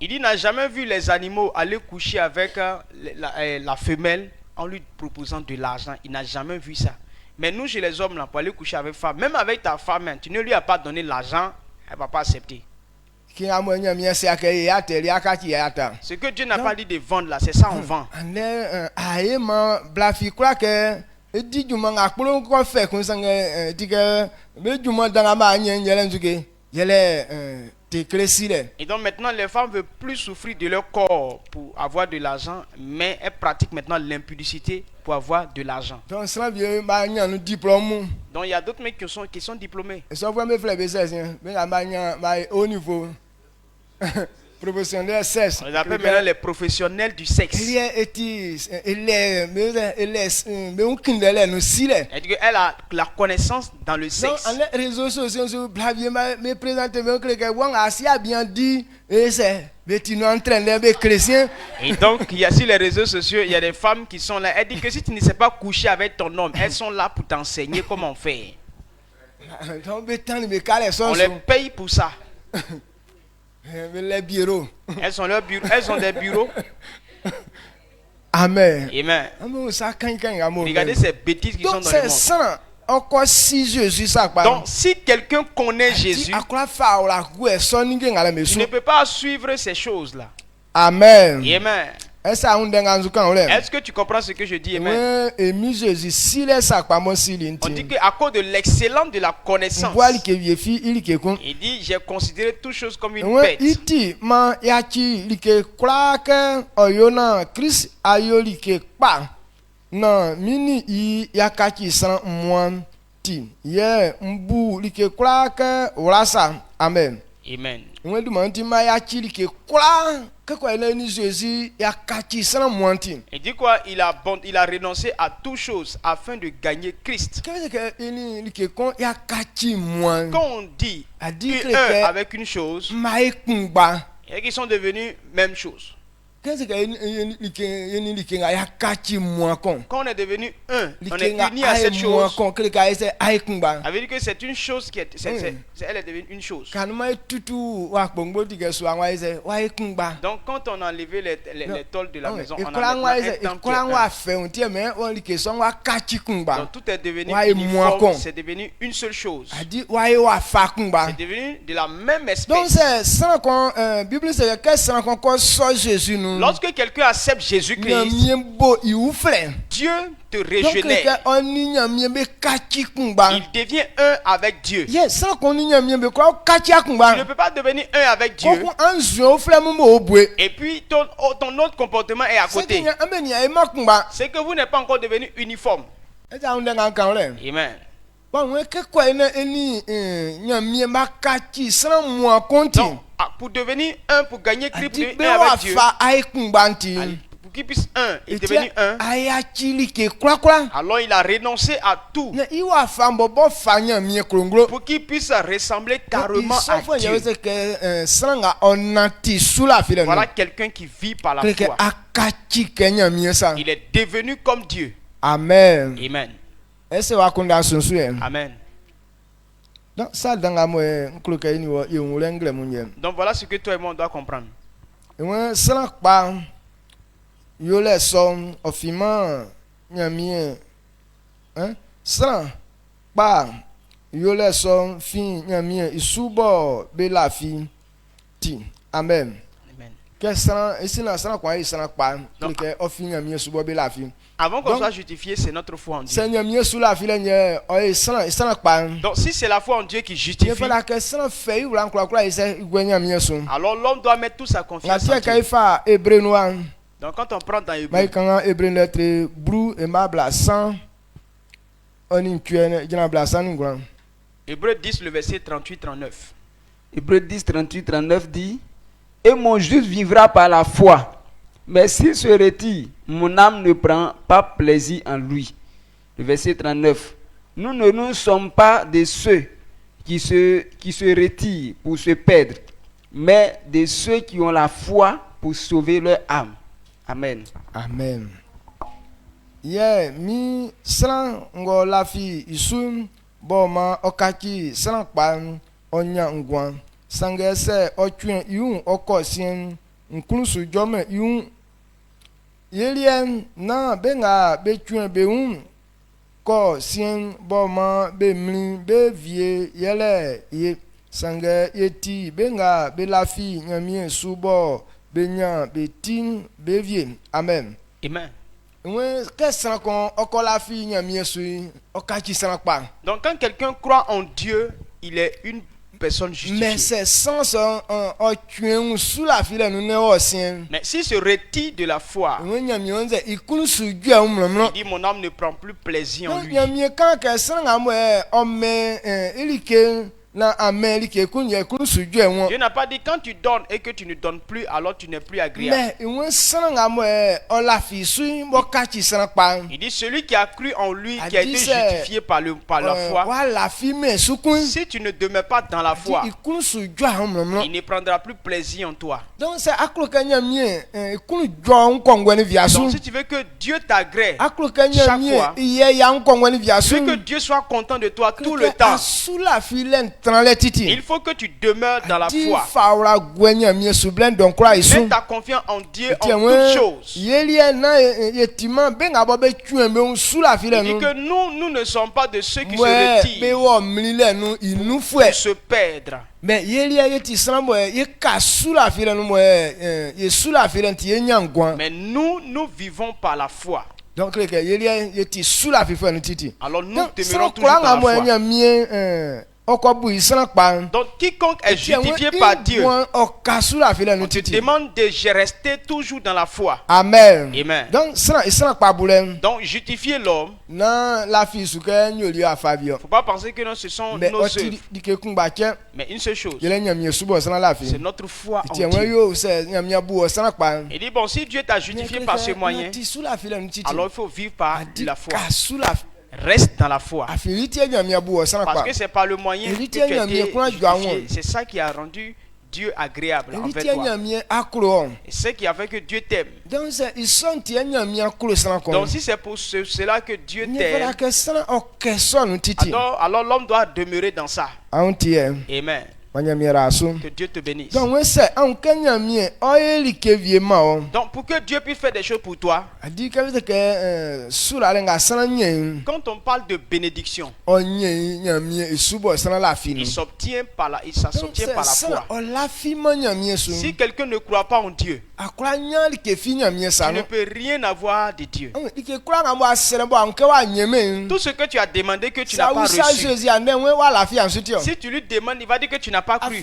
Il dit n'a jamais vu les animaux aller coucher avec la femelle en lui proposant de l'argent. Il n'a jamais vu ça. Mais nous, chez les hommes, là, pour aller coucher avec femme, même avec ta femme, tu ne lui as pas donné l'argent, elle ne va pas accepter. Ce que Dieu n'a pas dit de vendre là, c'est ça on vend. Et donc maintenant les femmes ne veulent plus souffrir de leur corps pour avoir de l'argent, mais elles pratiquent maintenant l'impudicité pour avoir de l'argent. Donc il y a d'autres mecs qui sont diplômés. Professionnels sexe. On les appelle maintenant les professionnels du sexe. Elle a la connaissance dans le sexe. Et donc, il y a sur les réseaux sociaux, il y a des femmes qui sont là. Elle dit que si tu ne sais pas coucher avec ton homme, elles sont là pour t'enseigner comment faire. On les paye pour ça. Les bureaux. Elles ont des bureaux. Amen. Amen. Regardez ces bêtises qui sont dans le monde. Donc si quelqu'un connaît Jésus, il ne peut pas suivre ces choses là. Amen. Amen. Est-ce que tu comprends ce que je dis? Amen. On dit qu'à cause de l'excellence de la connaissance, il dit j'ai considéré toutes choses comme une bête. Amen. Amen. Il dit quoi? Il a renoncé à toutes choses afin de gagner Christ. Quand on dit un avec une chose, et qu'ils sont devenus même chose. Qu'est-ce que quand on est devenu un, on est uni à cette chose. Ça veut dire que c'est une chose qui est, elle est devenue une chose. Donc quand on a enlevé les tôles de la maison, on a maintenant un temple qui est un. Donc tout est devenu uniforme, c'est devenu une seule chose. C'est devenu de la même espèce. Donc c'est ça qu'on Bible c'est que Jésus nous. Lorsque quelqu'un accepte Jésus-Christ, Dieu te régénère. Il devient un avec Dieu. Tu ne peux pas devenir un avec Dieu. Et puis ton autre comportement est à côté. C'est que vous n'êtes pas encore devenu uniforme. Amen. Donc, pour devenir un, pour gagner Christ, pour devenir un avec Dieu, pour qu'il puisse un, il est devenu un. Alors il a renoncé à tout pour qu'il puisse ressembler carrément à Dieu. Voilà quelqu'un qui vit par la foi. Il est devenu comme Dieu. Amen. Amen. Amen. Donc voilà ce que toi et moi on doit comprendre. Amen. Avant qu'on soit justifié, c'est notre foi en Dieu. Donc si c'est la foi en Dieu qui justifie, alors l'homme doit mettre toute sa confiance en Dieu. Donc quand on prend dans Hébreux 10, le verset 38-39. Hébreux 10, 38-39 dit: et mon juste vivra par la foi. Mais s'il se retire, mon âme ne prend pas plaisir en lui. Le verset 39. Nous ne nous sommes pas de ceux qui se retirent pour se perdre, mais de ceux qui ont la foi pour sauver leur âme. Amen. Amen. Mi sran ngo lafi isun boma okaki sran pan onya ngwan sangese otwen yun okosien nklusu jome yun yelien na benga betwen beun ko sien boma be mli be vie yele ye sange yeti benga be lafi nyamie subo benya betin bevie. Amen. Amen. Donc quand quelqu'un croit en Dieu, il est une personne justifiée. Mais c'est sans mais s'il se retire de la foi, il dit mon âme ne prend plus plaisir en lui. Dieu n'a pas dit quand tu donnes et que tu ne donnes plus, alors tu n'es plus agréable. Il dit celui qui a cru en lui, qui a été justifié par la foi, si tu ne demeures pas dans la foi, il ne prendra plus plaisir en toi. Donc si tu veux que Dieu t'agrée chaque fois, tu veux que Dieu soit content de toi tout le temps, il faut que tu demeures dans la foi. Mets ta confiance en Dieu en toutes choses. Il dit que nous ne sommes pas de ceux qui se retirent pour se perdre. Mais nous vivons par la foi. Donc alors nous demeurons toujours par la foi. Donc quiconque est justifié par Dieu, on te demande de rester toujours dans la foi. Amen. Amen. Donc justifier l'homme, faut pas penser que non, ce sont nos œuvres. Mais une seule chose, c'est notre foi en Dieu. Il dit bon, si Dieu t'a justifié par ce moyen, alors il faut vivre par la foi. Reste dans la foi. Parce que c'est par le moyen que tu as été justifié. C'est ça qui a rendu Dieu agréable envers toi. Et c'est qui a fait que Dieu t'aime. Donc si c'est pour cela que Dieu t'aime, alors l'homme doit demeurer dans ça. Amen. Que Dieu te bénisse. Donc pour que Dieu puisse faire des choses pour toi, quand on parle de bénédiction, il s'obtient par la foi. Si quelqu'un ne croit pas en Dieu, tu ne peux rien avoir de Dieu. Tout ce que tu as demandé que tu n'as pas reçu, si tu lui demandes, il va dire que tu n'as pas cru.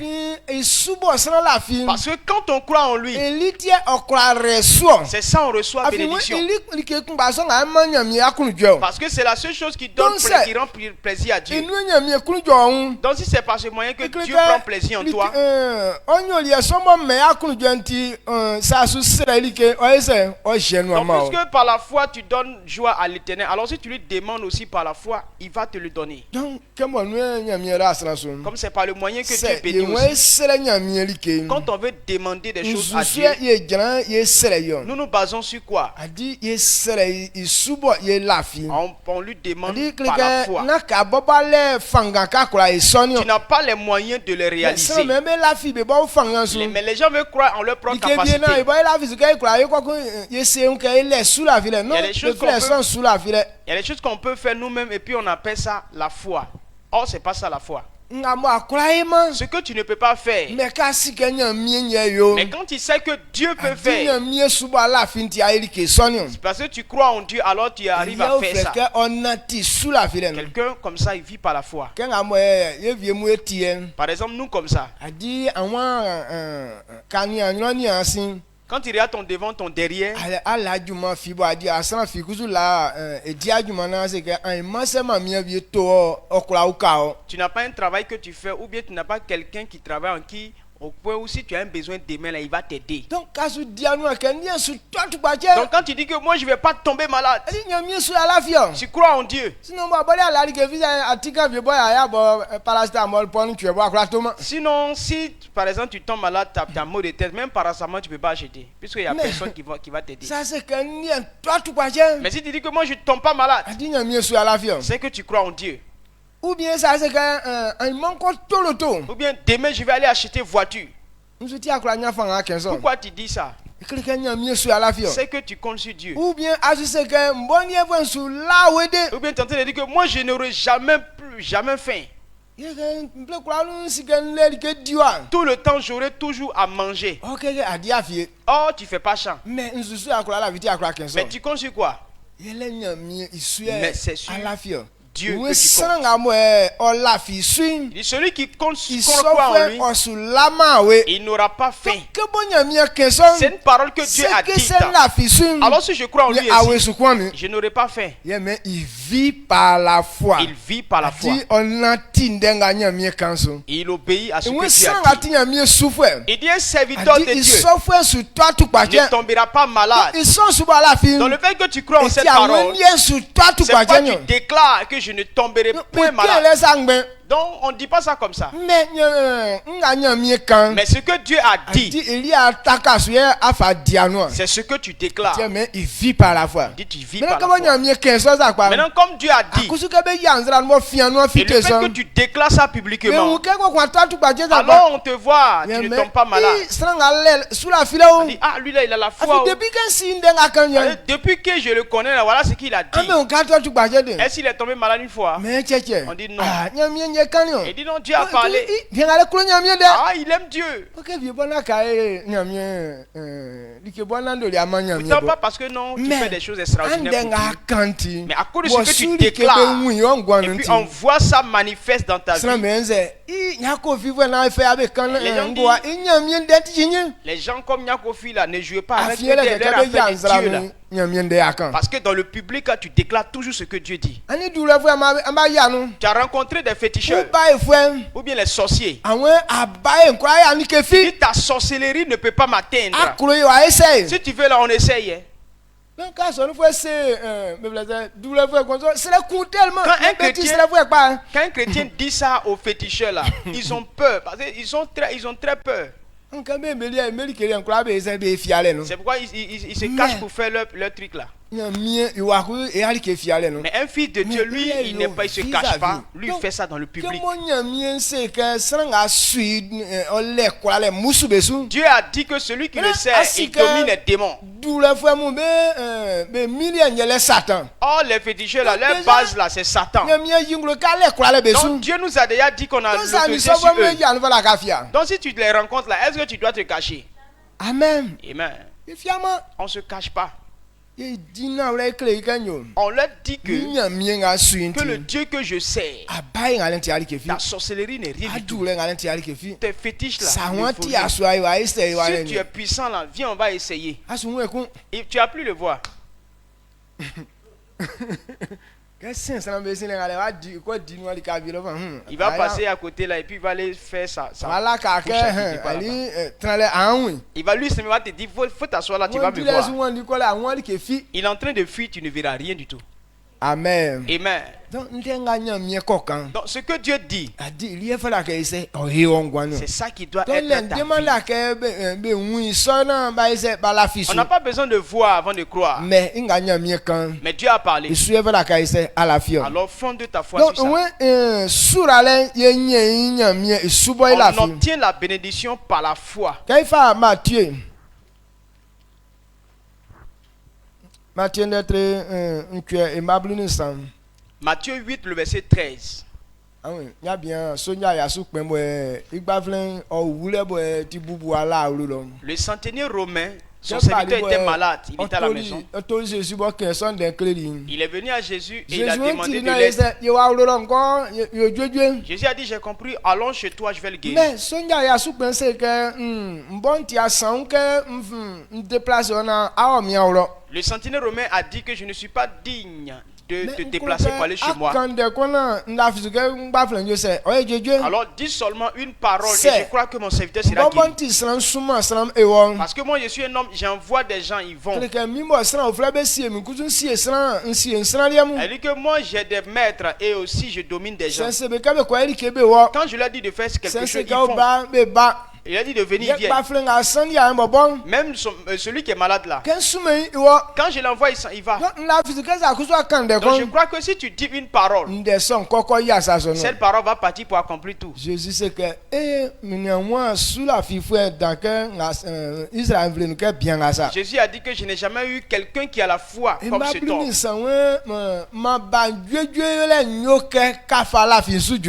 Parce que quand on croit en lui, c'est ça on reçoit la bénédiction. Parce que c'est la seule chose qui donne qui rend plaisir à Dieu. Donc si c'est par ce moyen que Dieu prend plaisir en toi, donc puisque par la foi tu donnes joie à l'Éternel, alors si tu lui demandes aussi par la foi, il va te le donner. Comme c'est par le moyen que Dieu bénit aussi. Quand on veut demander des choses à Dieu, nous nous basons sur quoi? On lui demande par la foi. Tu n'as pas les moyens de les réaliser. Mais les gens veulent croire en leur propre capacité. Il y a des choses qu'on peut faire nous-mêmes et puis on appelle ça la foi. Or, c'est pas ça la foi. Ce que tu ne peux pas faire, mais quand tu sais que Dieu peut faire, c'est parce que tu crois en Dieu, alors tu arrives à faire ça. Quelqu'un comme ça, il vit par la foi. Par exemple, nous comme ça, quand tu regardes ton devant, ton derrière, tu n'as pas un travail que tu fais, ou bien tu n'as pas quelqu'un qui travaille en qui, au point où si tu as un besoin demain, là, il va t'aider. Donc quand tu dis que moi je ne vais pas tomber malade, tu crois en Dieu. Sinon si par exemple tu tombes malade, tu as mal de tête, même paracétamol tu ne peux pas acheter, puisqu'il n'y a personne qui va t'aider. Mais si tu dis que moi je ne tombe pas malade, c'est que tu crois en Dieu. Ou bien ça c'est ou bien demain je vais aller acheter voiture. Pourquoi tu dis ça? C'est que tu comptes sur Dieu. Ou bien tu es en train de dire que moi je n'aurai jamais faim. Tout le temps j'aurai toujours à manger. Oh, tu fais pas champ. Mais tu comptes sur quoi? Mais c'est sur Dieu que tu comptes. Celui qui compte croit en lui, il n'aura pas faim. C'est une parole que Dieu a dite. Alors si je crois en lui aussi, je n'aurai pas faim. Mais il vit par la foi. Il vit par la foi. Il obéit à ce que Dieu a dit. Il dit un serviteur de Dieu ne tombera pas malade. Dans le fait que tu crois en cette parole, c'est pas tu déclares que je ne tomberai point malade. Donc on ne dit pas ça comme ça. Mais ce que Dieu a dit, c'est ce que tu déclares. Mais il vit par la foi. Tu vis par la foi. Maintenant comme Dieu a dit, et le fait que tu déclares ça publiquement, alors on te voit, tu ne tombes pas malade. On dit, ah lui là il a la foi. Depuis que je le connais là, voilà ce qu'il a dit. Est-ce qu'il est tombé malade une fois? On dit non. Il dit non, Dieu a parlé. Ah, il aime Dieu. Pourtant pas parce que non, tu fais des choses extraordinaires pour Dieu. Mais à cause de ce que tu déclares, et puis on voit ça manifeste dans ta vie. Les gens comme Nyakofi là ne jouent pas avec leur affaire de Dieu là. Parce que dans le public, tu déclares toujours ce que Dieu dit. Tu as rencontré des féticheurs ou bien les sorciers. Il dit ta sorcellerie ne peut pas m'atteindre. Si tu veux là, on essaye. Donc quand on fait c'est tellement quand un chrétien dit ça aux féticheurs là, ils ont peur parce qu'ils ont très peur. C'est pourquoi ils se cachent pour faire leur truc là. Mais un fils de Dieu, lui, il se cache pas. Lui, il fait ça dans le public. Dieu a dit que celui qui le sait, il domine les démons. Oh, les féticheurs là, leur base là, c'est Satan. Donc Dieu nous a déjà dit qu'on a l'autorité sur eux. Donc si tu les rencontres là, est-ce que tu dois te cacher? Amen. Amen. On ne se cache pas. On leur dit que le Dieu que je sais, ta sorcellerie n'est rien du tout. Tes fétiches là, si tu es puissant là, viens, on va essayer. Et tu as plus le voir. Il va passer à côté là et puis il va aller faire ça. Il va lui seulement te dire faut t'asseoir là, tu vas me voir. Il est en train de fuir, tu ne verras rien du tout. Amen. Amen. Donc ce que Dieu dit, c'est ça qui doit être ta vie. On n'a pas besoin de voir avant de croire. Mais Dieu a parlé. Alors fonde ta foi sur ça. On obtient la bénédiction par la foi. Matthieu 8, le verset 13. Le centenier romain, son serviteur était malade, il était à la maison. Il est venu à Jésus et il a demandé de l'aide. Jésus a dit, j'ai compris, allons chez toi, je vais le guérir. Le centenier romain a dit que je ne suis pas digne de te déplacer pour aller chez moi. Alors dis seulement une parole et je crois que mon serviteur sera guéri. Parce que moi je suis un homme, j'envoie des gens, ils vont. Elle dit que moi j'ai des maîtres et aussi je domine des gens. Quand je leur dis de faire quelque chose, ils font. Il a dit de venir, viens. Même celui qui est malade là. Quand je l'envoie, il va. Donc je crois que si tu dis une parole, cette parole va partir pour accomplir tout. Jésus sait que Jésus a dit que je n'ai jamais eu quelqu'un qui a la foi comme cet homme.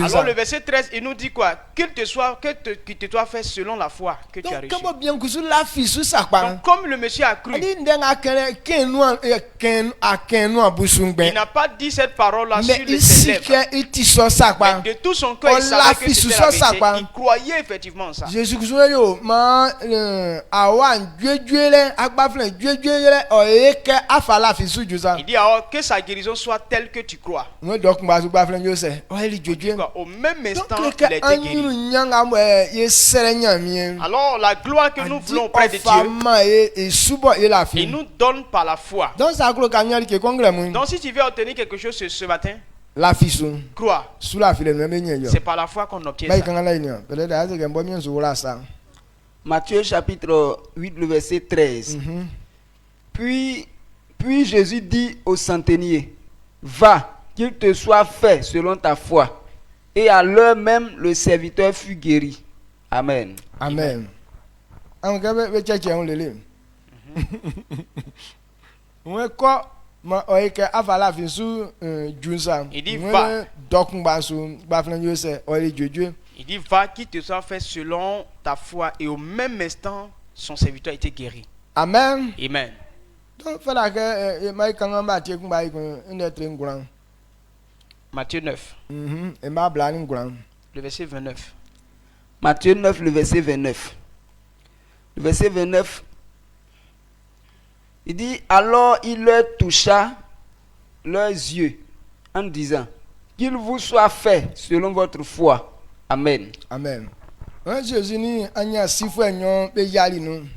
Alors le verset 13, il nous dit quoi? Qu'il te soit fait selon la foi que tu as reçue. Donc comme le monsieur a cru, il n'a pas dit cette parole là sur les lèvres, mais de tout son cœur il savait que c'était la vérité. Il croyait effectivement ça. Il dit alors que sa guérison soit telle que tu crois. Au même instant il a été guéri. Alors la gloire que nous voulons auprès de Dieu, il nous donne par la foi. Donc si tu veux obtenir quelque chose ce matin, crois. C'est par la foi qu'on obtient ça. Matthieu chapitre 8, le verset 13. Puis Jésus dit au centenier, va, qu'il te soit fait selon ta foi. Et à l'heure même, le serviteur fut guéri. Amen. Amen. Il dit va. Il dit va, qu'il te soit fait selon ta foi. Et au même instant, son serviteur a été guéri. Amen. Amen. Matthieu 9. Le verset 29. Matthieu 9, le verset 29. Le verset 29, il dit, alors il leur toucha leurs yeux en disant, qu'il vous soit fait selon votre foi. Amen. Amen.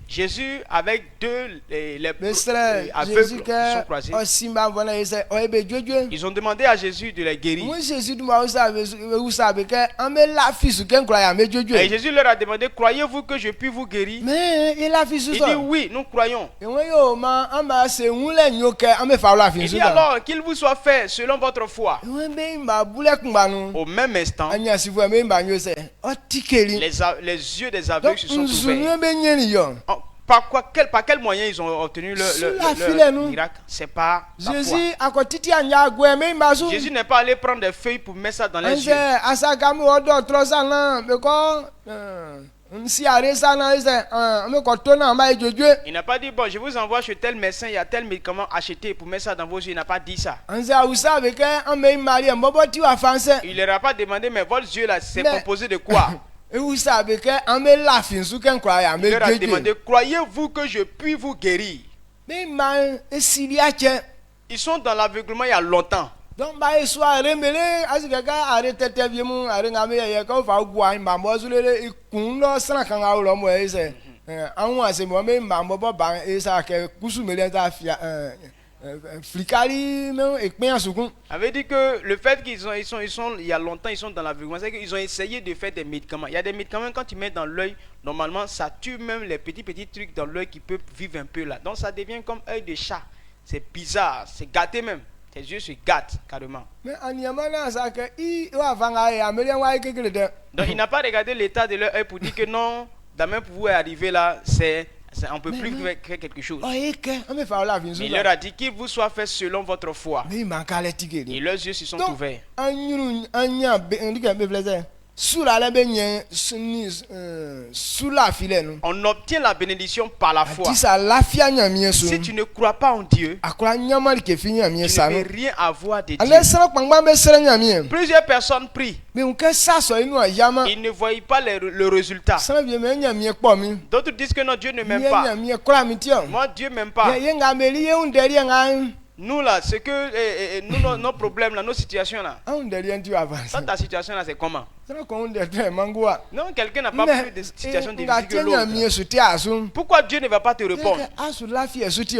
Jésus avec deux les aveugles sont croisés. Ils ont demandé à Jésus de les guérir. Et Jésus leur a demandé, croyez-vous que je puis vous guérir? Il dit oui, nous croyons. Il dit alors qu'il vous soit fait selon votre foi. Au même instant, les yeux des aveugles se sont ouverts. Par quel moyen ils ont obtenu le miracle? C'est pas la foi. Jésus n'est pas allé prendre des feuilles pour mettre ça dans les yeux. Il n'a pas dit bon, je vous envoie chez tel médecin, il y a tel médicament acheté pour mettre ça dans vos yeux. Il n'a pas dit ça. Il leur a pas demandé mais votre yeux là c'est composé de quoi? Il leur a demandé, croyez-vous que je puis vous guérir? Ils sont dans l'aveuglement il y a longtemps. Donc, avait dit que le fait qu'ils sont il y a longtemps ils sont dans l'aveuglement, c'est qu'ils ont essayé de faire des médicaments. Il y a des médicaments quand tu mets dans l'œil, normalement ça tue même les petits trucs dans l'œil qui peuvent vivre un peu là. Donc ça devient comme œil de chat. C'est bizarre, c'est gâté même. Tes yeux se gâtent carrément. Donc il n'a pas regardé l'état de leur œil pour dire que non, demain pour vous arriver là, on ne peut plus faire quelque chose. Il leur a dit qu'il vous soit fait selon votre foi. Et leurs yeux se sont ouverts. On obtient la bénédiction par la foi. Si tu ne crois pas en Dieu, tu ne peux rien avoir de Dieu. Plusieurs personnes prient. Ils ne voient pas le résultat. D'autres disent que non, Dieu ne m'aime pas. Moi, Dieu ne m'aime pas. Nous là, c'est que nos problèmes là, nos situations là. Ça, ta situation là, c'est comment? Non, quelqu'un n'a pas plus de situation difficile que l'autre. Pourquoi Dieu ne va pas te répondre?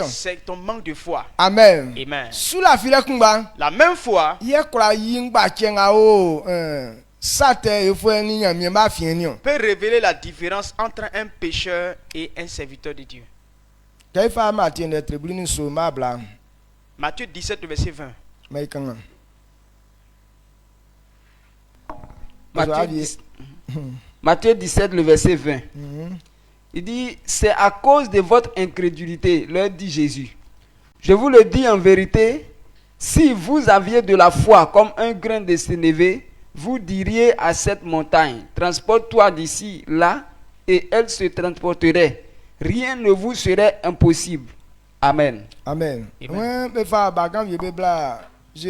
C'est ton manque de foi. Amen. Amen. La même foi peut révéler la différence entre un pécheur et un serviteur de Dieu. Matthieu 17, verset 20. Matthieu 17, le verset 20. Il dit, c'est à cause de votre incrédulité, leur dit Jésus. Je vous le dis en vérité, si vous aviez de la foi comme un grain de sénévé, vous diriez à cette montagne, transporte-toi d'ici, là, et elle se transporterait. Rien ne vous serait impossible. Amen. Amen. Amen. Il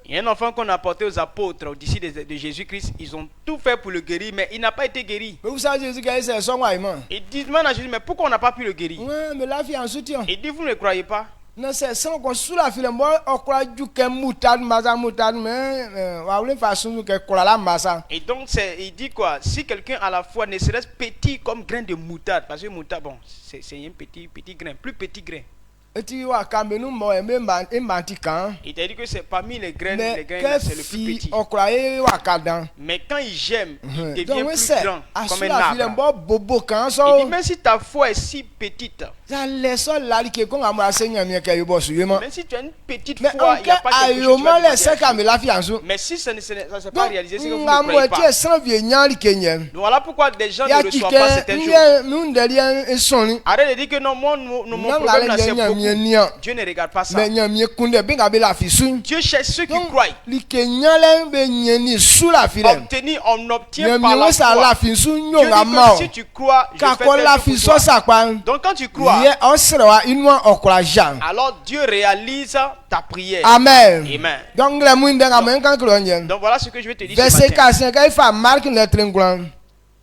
y a un enfant qu'on a apporté aux apôtres, aux disciples de Jésus-Christ. Ils ont tout fait pour le guérir, mais il n'a pas été guéri. Ils disent à Jésus, mais pourquoi on n'a pas pu le guérir? Il dit, vous ne le croyez pas? Et donc il dit quoi? Si quelqu'un à la fois ne serait petit comme grain de moutarde, parce que moutarde, bon, c'est un petit grain, plus petit grain. Il t'a dit que c'est parmi les graines, c'est le plus petit. Mais quand il gemme, il devient plus grand, comme un arbre. Il dit, même si ta foi est si petite, même si tu as une petite foi, il n'y a pas quelque chose de mais si ça ne s'est pas réalisé, c'est que vous ne croyez pas. Voilà pourquoi des gens ne reçoivent pas certaines choses. Arrête de dire que non, mon problème là c'est beaucoup. Dieu ne regarde pas ça. Dieu cherche ceux qui croient. On obtient par la foi. Dieu dit que si tu crois, je fais quelque chose pour toi. Donc quand tu crois, alors Dieu réalise ta prière. Amen. Amen. Donc voilà ce que je vais te dire ce matin.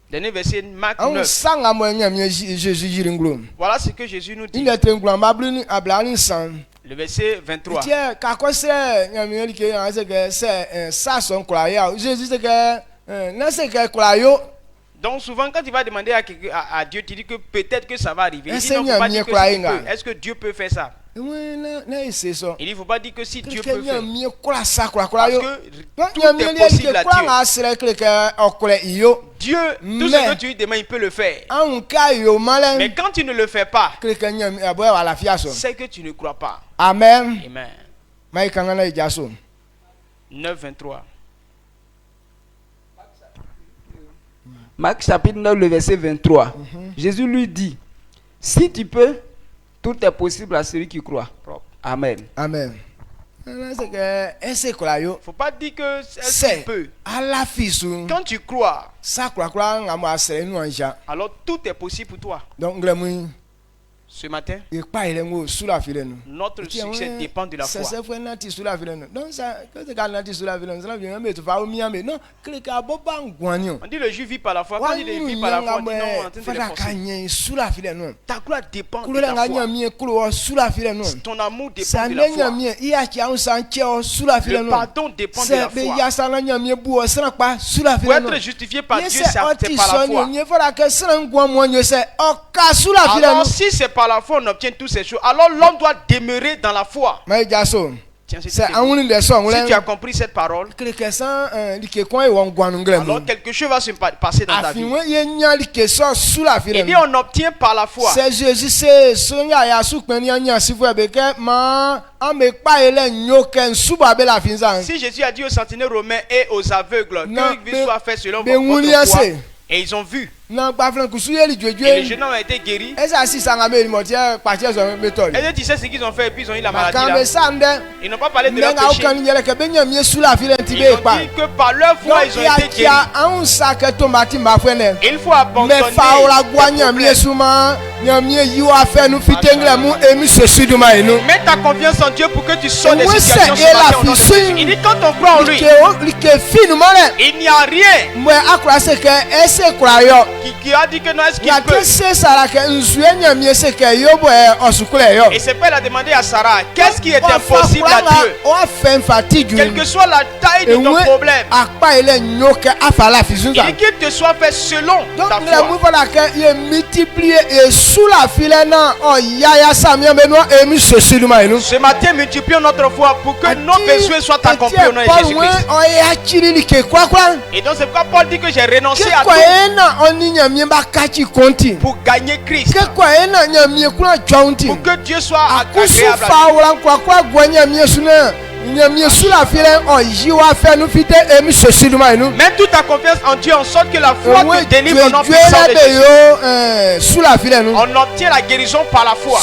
Dernier verset, Marc 9. Voilà ce que Jésus nous dit. Le verset 23. Donc souvent quand tu vas demander à Dieu, tu dis que peut-être que ça va arriver. Il dit non, faut pas dire que est-ce que Dieu peut faire ça? Il dit il ne faut pas dire que si Dieu peut faire. Parce que tout est possible à Dieu. Dieu, tout ce que tu lui demandes, il peut le faire. Mais quand tu ne le fais pas, c'est que tu ne crois pas. Amen. Amen. 9:23. Marc chapitre 9, le verset 23. Jésus lui dit, si tu peux, tout est possible à celui qui croit. Amen. Amen. Faut pas dire que c'est peu. Quand tu crois, alors tout est possible pour toi. Donc, ce matin, notre succès dépend de la foi. On dit le juif vit par la foi. Quand il vit par la foi, on dit non, en train de les forcer. Ta gloire dépend de la foi. Ton amour dépend de la foi. Le pardon dépend de la foi. Pour être justifié par Dieu, c'est par la foi. Alors si c'est par la foi on obtient toutes ces choses, alors l'homme doit demeurer dans la foi. Tiens, si tu as compris cette parole, alors quelque chose va se passer dans ta vie. Il dit on obtient par la foi. Si Jésus a dit aux sentinelles romains et aux aveugles que soit fait selon votre foi, et ils ont vu. Et le jeune homme a été guéri. Et tu sais ce qu'ils ont fait et puis ils ont eu la maladie là. Ils n'ont pas parlé de leur péché. Ils ont dit que par leur foi ils ont été guéris. Il faut abandonner. Mets ta confiance en Dieu pour que tu sors des situations ce. Il dit quand on croit en lui, il n'y a rien qui a dit que non, est-ce qu'il peut? Et c'est pas, il a demandé à Sarah, qu'est-ce qui est impossible à Dieu? Quelle que soit la taille de ton problème, il dit qu'il te soit fait selon ta foi. Ce matin, multiplions notre foi pour que nos besoins soient accomplis au nom de Jésus-Christ. Et donc c'est pourquoi Paul dit que j'ai renoncé à tout pour gagner Christ, pour que Dieu soit agréable à lui. Mets toute ta confiance en Dieu en sorte que la foi te délivre au nom puissant de Jésus. On obtient la guérison par la foi,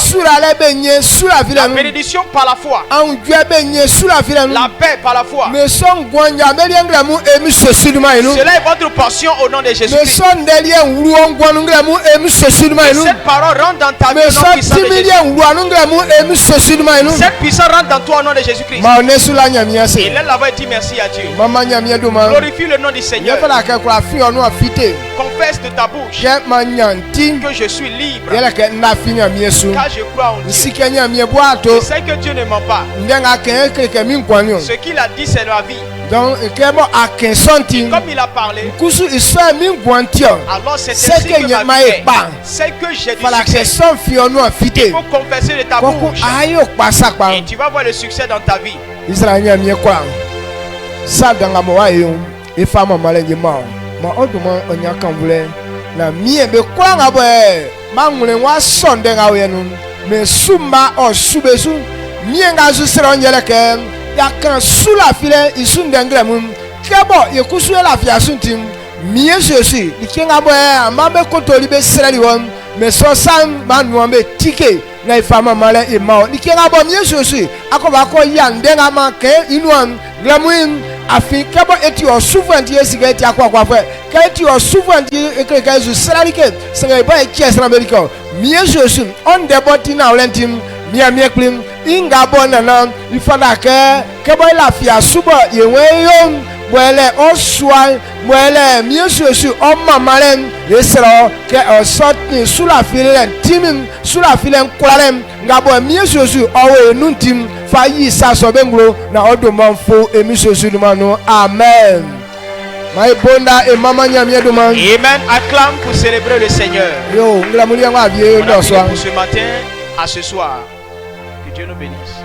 la bénédiction par la foi, la paix par la foi. Cela est votre portion au nom de Jésus-Christ. Cette parole rentre dans ta vie au nom puissant de Jésus. Cette puissance rentre dans toi au nom de Jésus-Christ. Et là, là-bas, dit merci à Dieu. Glorifie le nom du Seigneur. Confesse de ta bouche que je suis libre, car je crois en Dieu. Je sais que Dieu ne ment pas. Ce qu'il a dit, c'est la vie. Donc, et comme il a parlé, alors c'est ainsi que ma vie est. C'est que j'ai du succès. Il faut confesser de ta bouche et tu vas voir le succès dans ta vie. Yakan sula file isundengremu kebo yekusu la fiasuntim mie sosi ikenga boya mambe kotoli be serali won me sosan manuambe tike na ifama male imao ikenga bo mie sosi akoba ko yandenga manke inuan glamuin afin kebo eti o souventi esigeti akwa fe ka eti o souventi ekreka zu serali ke senga ba e kiesra amerika mie sosi on the body na olentim mia klim inga bona na ifada ke boy la fia suba yewe yom Mwele oswa mwele miyesu o mamalen yesero ke osotni sula filen timin sula filen kwalem ngabo miyesu owe nuntim fa yi saso benglo na odomanfo emisosu dumano. Amen. My bonda et maman nyamie duma. Amen. Acclame pour célébrer le Seigneur. Yo, ngla muri ngwa vie pour ce matin à ce soir. Que Dieu nous bénisse.